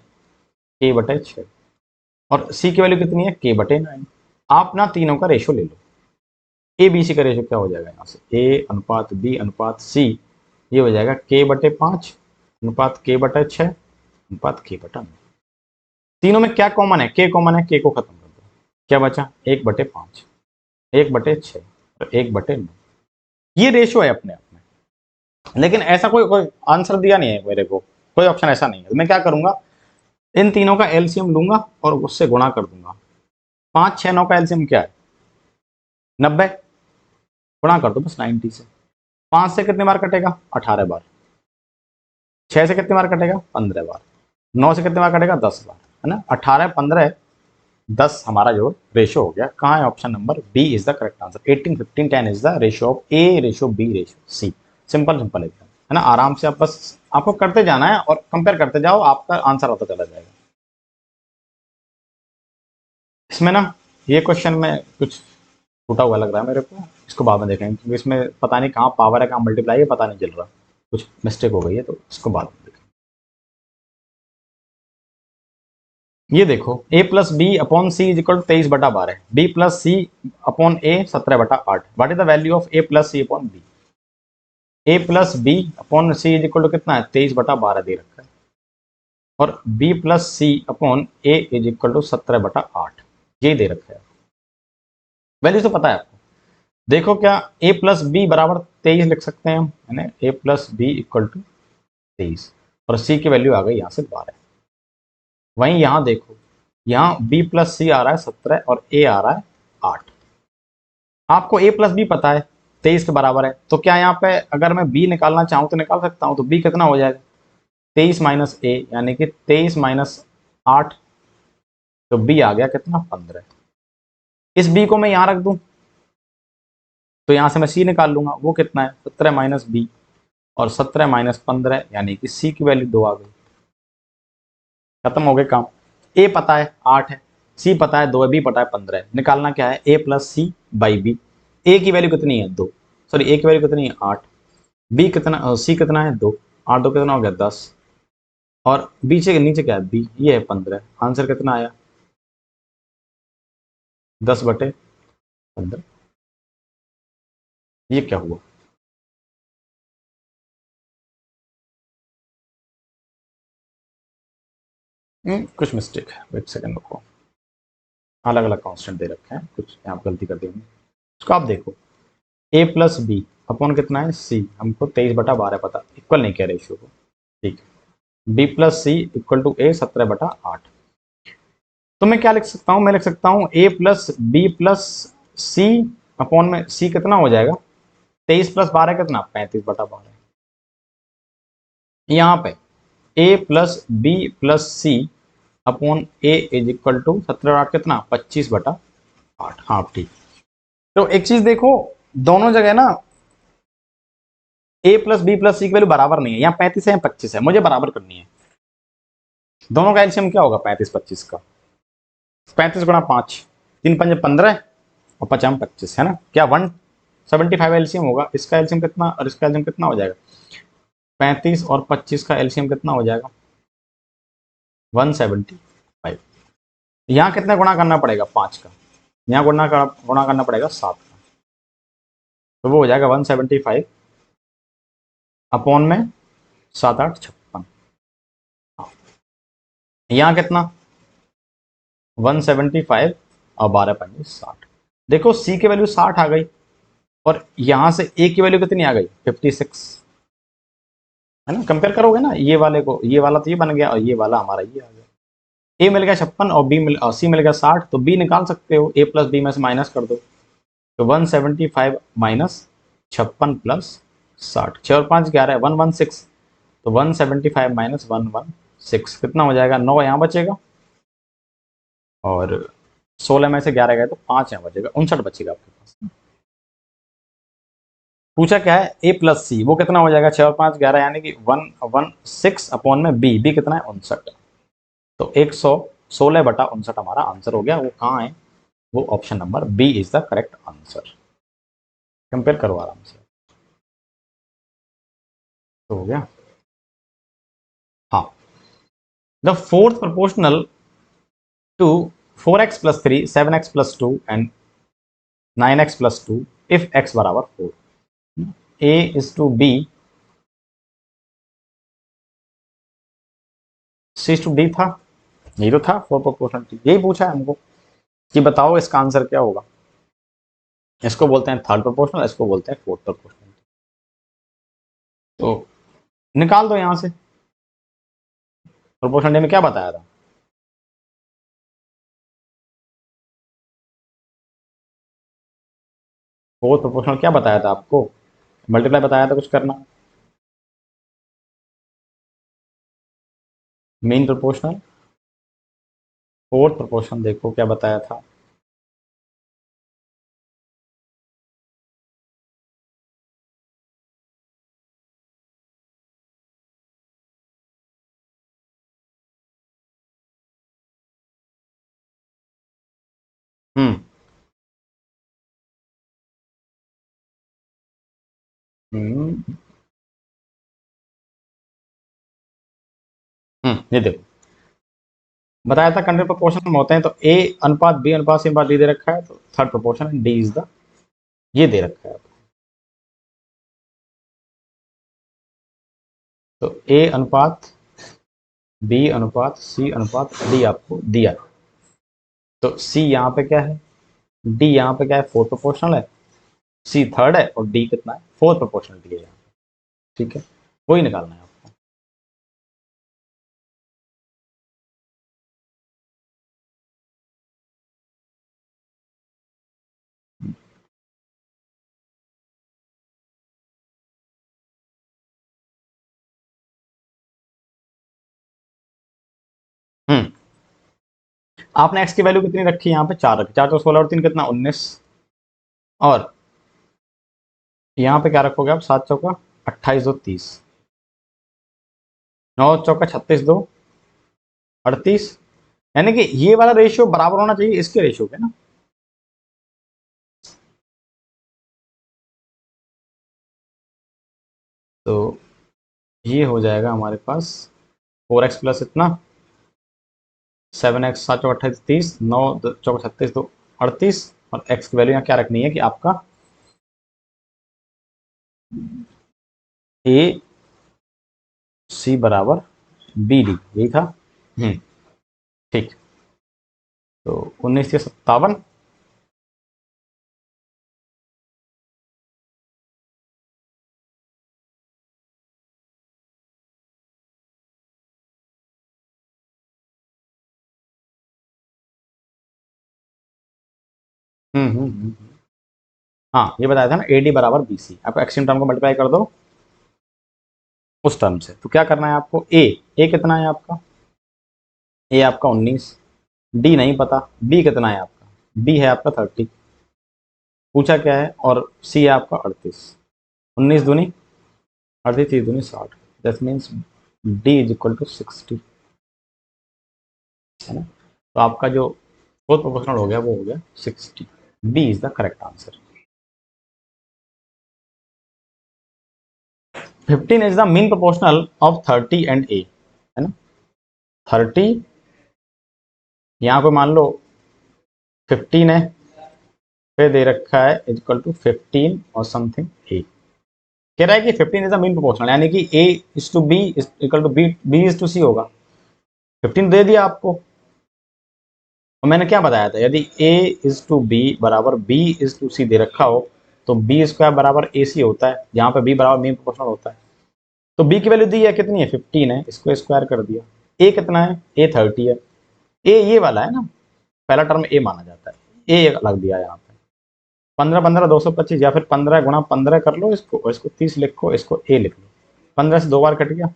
k/6, और c की वैल्यू कितनी है k/9। आप ना तीनों का रेशो ले लो, ए बी सी का रेशो क्या हो जाएगा, यहाँ से a अनुपात b अनुपात c, ये हो जाएगा k/5 अनुपात k/6 अनुपात k/9। तीनों में क्या कॉमन है, k कॉमन है, k को खत्म कर दो, क्या बचा 1/5, 1/6 और 1/9, ये रेशो है अपने आप में। लेकिन ऐसा कोई आंसर दिया नहीं है मेरे को, कोई ऑप्शन ऐसा नहीं है, तो मैं क्या करूंगा, इन तीनों का एलसीएम लूंगा और उससे गुणा कर दूंगा। 5 6 9 का एलसीएम क्या है 90, गुणा कर दो बस 90 से। 5 से कितने बार कटेगा 18 बार, 6 से कितने बार कटेगा 15 बार, 9 से कितने बार कटेगा 10 बार, है ना, 18 15 10 हमारा जो रेशियो हो गया, कहाँ है? Option number B is the correct answer. 18 15 10 is the ratio of A ratio B ratio C. Simple simple एकदम, है ना। आराम से आप बस आपको करते जाना है और कंपेयर करते जाओ, आपका आंसर होता चला जाएगा। इसमें ना ये क्वेश्चन में कुछ टूटा हुआ लग रहा है मेरे को, इसको बाद में देखेंगे, क्योंकि इसमें पता नहीं कहाँ पावर है कहाँ मल्टीप्लाई है, पता नहीं चल रहा, कुछ मिस्टेक हो गई है, तो इसको बाद में देखेंगे। ये देखो, a plus B upon C is equal to 23/12, b plus C upon A 17/8। What is the value of a plus C upon B? a plus B upon C is equal to कितना है? 23/12 दे रखा है, और b plus C upon A is equal to 17/8 ये दे रखा है। वैल्यू तो पता है आपको। देखो, क्या a प्लस बी बराबर 23 लिख सकते हैं हम, है ना। a plus B equal to 23, और c की वैल्यू आ गई यहाँ से 12। वहीं यहाँ देखो, यहाँ b प्लस सी आ रहा है 17 और a आ रहा है 8। आपको a प्लस बी पता है 23 के बराबर है, तो क्या यहाँ पे अगर मैं b निकालना चाहूँ तो निकाल सकता हूँ। तो b कितना हो जाएगा? 23 माइनस a, यानी कि 23 माइनस 8, तो b आ गया कितना? 15। इस b को मैं यहाँ रख दूं तो यहाँ से मैं c निकाल लूंगा, वो कितना है? 17 माइनस बी, और 17 माइनस 15 यानी कि c की वैल्यू 2 आ गई। खत्म हो गए काम। a पता है 8 है, c पता है 2 है, b पता है 15 है। निकालना क्या है? a plus C by B. a की वैल्यू कितनी है? 2। सॉरी, a की वैल्यू कितनी है? 8। b कितना, c कितना है? 2। 8 2 कितना हो गया? 10। और बीचे के नीचे क्या है? b, ये है 15। आंसर कितना आया? 10/15। ये क्या हुआ? कुछ मिस्टेक है, वेट सेकंड रुको। अलग अलग कांस्टेंट दे रखे हैं, कुछ यहाँ पे गलती कर दी हमने। उसको आप देखो, a प्लस बी अपॉन कितना है? c। हमको 23/12 पता, इक्वल नहीं किया रेशियो को, ठीक है। b plus C equal to a 17/8। तो मैं क्या लिख सकता हूँ? मैं लिख सकता हूँ a plus B plus C upon में c कितना हो जाएगा? 23 प्लस 12 कितना? 35/12। यहाँ पे a plus B plus C upon A is equal to 17/8 कितना? 25/8। हाँ ठीक। तो एक चीज देखो, दोनों जगह ना a plus B plus C की वैल्यू बराबर नहीं है। यहाँ 35 है, 25 है, मुझे बराबर करनी है। दोनों का एलसीएम क्या होगा 35 25 का? 35 गुणा 5, 3 पंजे 15 और 5 25, है ना। क्या 175 एलसीएम होगा? इसका एलसीएम कितना और इसका एलसीएम कितना हो जाएगा? 35 और 25 का एलसीएम कितना हो जाएगा? 175। यहाँ कितना गुणा करना पड़ेगा? 5 का। यहाँ गुणा करना पड़ेगा 7 का, तो वो हो जाएगा 175 अपॉन में 7 8 56। यहाँ कितना? 175 और 12 पंजे 60। देखो सी की वैल्यू 60 आ गई, और यहां से ए की वैल्यू कितनी आ गई? 56, है ना। कंपेयर करोगे ना ये वाले को, ये वाला तो ये बन गया और ये वाला हमारा ये आ गया। ए मिल गया 56 और सी मिल गया 60, तो बी निकाल सकते हो। ए प्लस बी में से माइनस कर दो, तो 175 माइनस 56 प्लस 60, 6 और 5 11 है, 116। तो 175 माइनस 116 कितना हो जाएगा? 9 यहाँ बचेगा, और 16 में से 11 गए तो 5 यहाँ बचेगा, 59 बचेगा आपके पास। पूछा क्या है? ए प्लस सी, वो कितना हो जाएगा? 6 और 5 11, यानी कि 116 अपॉन में बी, बी कितना है? 59। तो 116/59 हमारा आंसर हो गया। वो कहाँ है? वो option number B is the correct answer. Compare करो आराम से, तो हो गया। हाँ, the fourth proportional to 4x plus 3 7x plus 2 and 9x plus 2 if x बराबर 4। a is to b, c to d था, यही तो था फोर प्रोपोर्शनल। यही पूछा है हमको कि बताओ इसका आंसर क्या होगा। इसको बोलते हैं थर्ड प्रोपोर्शनल, इसको बोलते हैं फोर्थ प्रोपोर्शनल। तो निकाल दो यहां से। प्रोपोर्शनल में क्या बताया था? फोर्थ प्रोपोर्शनल क्या बताया था आपको? मल्टीप्लाई बताया था कुछ करना। मेन प्रोपोर्शनल फोर्थ प्रोपोर्शन देखो क्या बताया था। हम्म हम्म ये देखो बताया था कंट्री प्रोपोर्शन में होते हैं, तो ए अनुपात बी अनुपात सी अनुपात डी दे रखा है, तो थर्ड प्रोपोर्शन है डी इज द, ये दे रखा है। तो ए अनुपात बी अनुपात सी अनुपात डी आपको दिया। तो सी यहाँ पे क्या है, डी यहाँ पे क्या है, फोर्थ प्रोपोर्शनल है, सी थर्ड है और डी कितना है, फोर्थ प्रोपोर्शनल डी है यहाँ पे। ठीक है, वही निकालना है आपको। हम्म आपने एक्स की वैल्यू कितनी रखी है यहाँ पे, 4 रखी, 4 तो 16 और 3 कितना 19, और यहाँ पे क्या रखोगे आप, 7 चौका 28 दो 30, 9 चौका 36 दो 38, यानी कि ये वाला रेशियो बराबर होना चाहिए इसके रेशियो के ना। तो ये हो जाएगा हमारे पास 4x प्लस इतना 7x, 7 चौका 28 30, 9 चौका 36 दो 38, और x की वैल्यू यहाँ क्या रखनी है कि आपका ए सी बराबर बी डी, यही था। हम्म ठीक। तो 1957, हाँ ये बताया था ना, ए डी बराबर बी सी, आप एक्सट्रीम टर्म को मल्टीप्लाई कर दो उस टर्म से। तो क्या करना है आपको, ए कितना है आपका, ए आपका 19, डी नहीं पता, बी कितना है आपका, बी है आपका 30, पूछा क्या है, और सी है आपका 38, 19 दूनी 38, 30 दूनी 60, that means D is equal to 60, है ना। तो आपका जो फोर्थ प्रोपोर्शनल हो गया वो हो गया 60, B is the correct answer. 15 is the mean proportional of 30 and A, है ना। 30 यहाँ पे मान लो 15 है, फिर दे रखा है इक्वल टू 15 और समथिंग ए, कह रहा है कि 15 इज द मीन प्रोपोर्शनल, यानी कि A is to B equal to B, B is to C होगा। 15 दे दिया आपको, और मैंने क्या बताया था, यदि ए इज टू बी बराबर बी इज टू सी दे रखा हो, तो बी स्क्वायर बराबर ए सी होता है, जहां पे बी बराबर मीन प्रोपोर्शनल होता है। तो बी की वैल्यू दी है कितनी है, 15 है, इसको स्क्वायर कर दिया। ए कितना है, ए 30 है, ए ये वाला है ना, पहला टर्म ए माना जाता है, ए लग दिया यहाँ पे। 15 15 225, या फिर 15 गुणा 15 कर लो इसको, और इसको 30 लिखो, इसको ए लिख लो। 15 से 2 बार कट गया,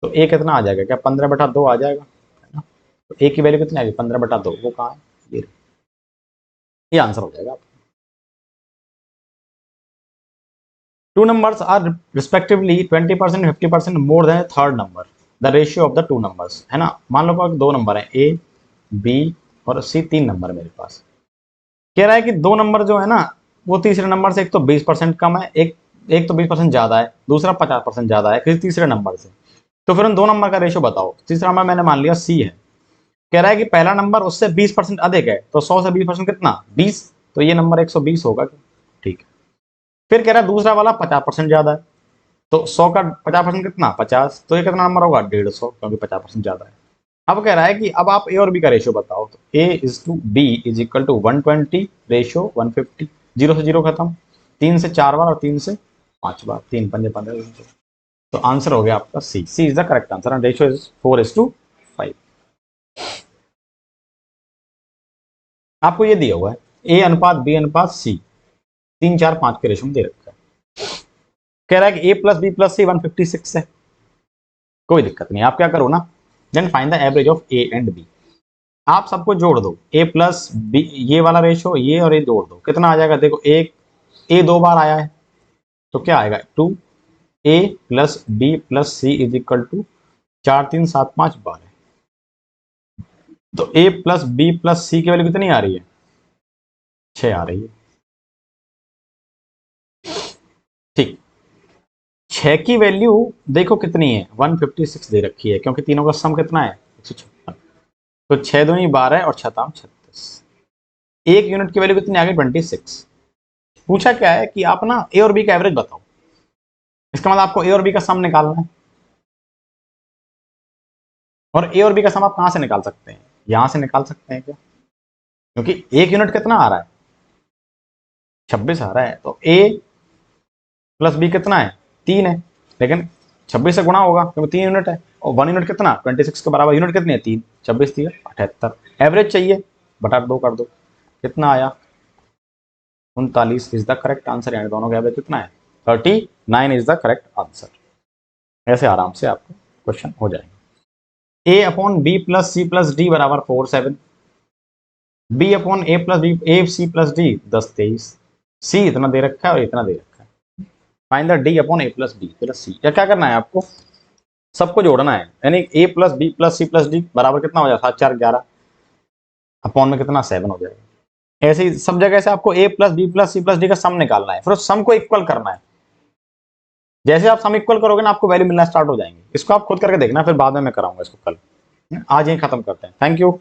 तो ए कितना आ जाएगा, क्या 15/2 आ जाएगा, है ना। तो ए की वैल्यू कितनी आएगी, 15/2, वो कहाँ है, ये आंसर हो जाएगा। Two numbers are respectively 20% and 50% more than a third number. The ratio of the two numbers, है ना। मान लो कि दो नंबर है ए बी और सी, 3 नंबर मेरे पास, कह रहा है कि दो नंबर जो है ना वो तीसरे नंबर से एक तो 20% कम है, एक एक तो 20% ज्यादा है, दूसरा 50% ज्यादा है किसी तीसरे नंबर से। तो फिर उन दो नंबर का रेशियो बताओ। तीसरा नंबर मैंने मान लिया सी है, कह रहा है कि पहला नंबर उससे 20% अधिक है, तो 100 से 20% कितना, 20, तो ये नंबर 120 होगा। ठीक है, फिर कह रहा है दूसरा वाला 50% ज्यादा है, तो 100 का 50% कितना, 50, तो ये कितना नंबर होगा, 150, क्योंकि 50% ज्यादा है। अब कह रहा है कि अब आप ए और बी का रेशियो बताओ, तो A is to B is equal to 120 ratio 150, 0 से 0 खत्म, 3 से 4 बार और 3 से 5 बार, 3 पंजे 15, तो आंसर हो गया आपका C, C is the correct answer and ratio is 4:5। आपको ये दिया हुआ है ए अनुपात बी अनुपात सी 3 4 5 के रेशियो में दे रखा है। कह रहा है कि A plus B plus C 156 है, कोई दिक्कत नहीं, आप क्या करो ना, then find the average of A and B. आप सबको जोड़ दो, ए प्लस बी, ये वाला रेशो, ये और ये जोड़ दो, कितना आ जाएगा? देखो एक ए 2 बार आया है तो क्या आएगा? 2a plus B plus C is equal to 4 3 7 5 12। तो a plus B plus C की वैल्यू कितनी आ रही है? 6 आ रही है। ठीक, 6 की वैल्यू देखो कितनी है? 156 दे रखी है, क्योंकि तीनों का सम कितना है? 156। तो 6 दूनी 12 और 6 36। एक यूनिट की वैल्यू कितनी आ गई? 26। पूछा क्या है कि आप ना ए और बी का एवरेज बताओ। इसका मतलब आपको ए और बी का सम निकालना है। और ए और बी का सम आप कहां से निकाल सकते हैं? यहां से निकाल सकते हैं क्या? क्योंकि एक यूनिट कितना आ रहा है? 26 आ रहा है, तो ए प्लस बी कितना है? 3 है, लेकिन 26 से गुणा होगा क्योंकि 3 यूनिट है, और 1 यूनिट कितना? 26 के बराबर। यूनिट कितनी है? 3, 26 3 78। एवरेज चाहिए, बटा 2 कर दो, कितना आया? 39 इज द करेक्ट आंसर। यानी दोनों का एवरेज कितना है? 39 इज द करेक्ट आंसर। ऐसे आराम से आपको क्वेश्चन हो जाएगा। A upon B plus C plus D बराबर 4 7। B upon A plus B, A C plus D 10 23। C इतना दे रखा है और इतना दे रखा है। Find the D upon A plus B plus C. या क्या करना है आपको? सबको जोड़ना है, यानी A plus B plus C plus D बराबर कितना हो जाएगा? 7 4 11 अपॉन में कितना? 7 हो जाएगा। ऐसे ही सब जगह से आपको A plus B plus C plus D का सम निकालना है, फिर उस सम को इक्वल करना है। जैसे आप सम इक्वल करोगे ना, आपको वैल्यू मिलना स्टार्ट हो जाएंगे। इसको आप खुद करके देखना, फिर बाद में मैं कराऊंगा इसको कल। आज यही खत्म करते हैं। Thank you.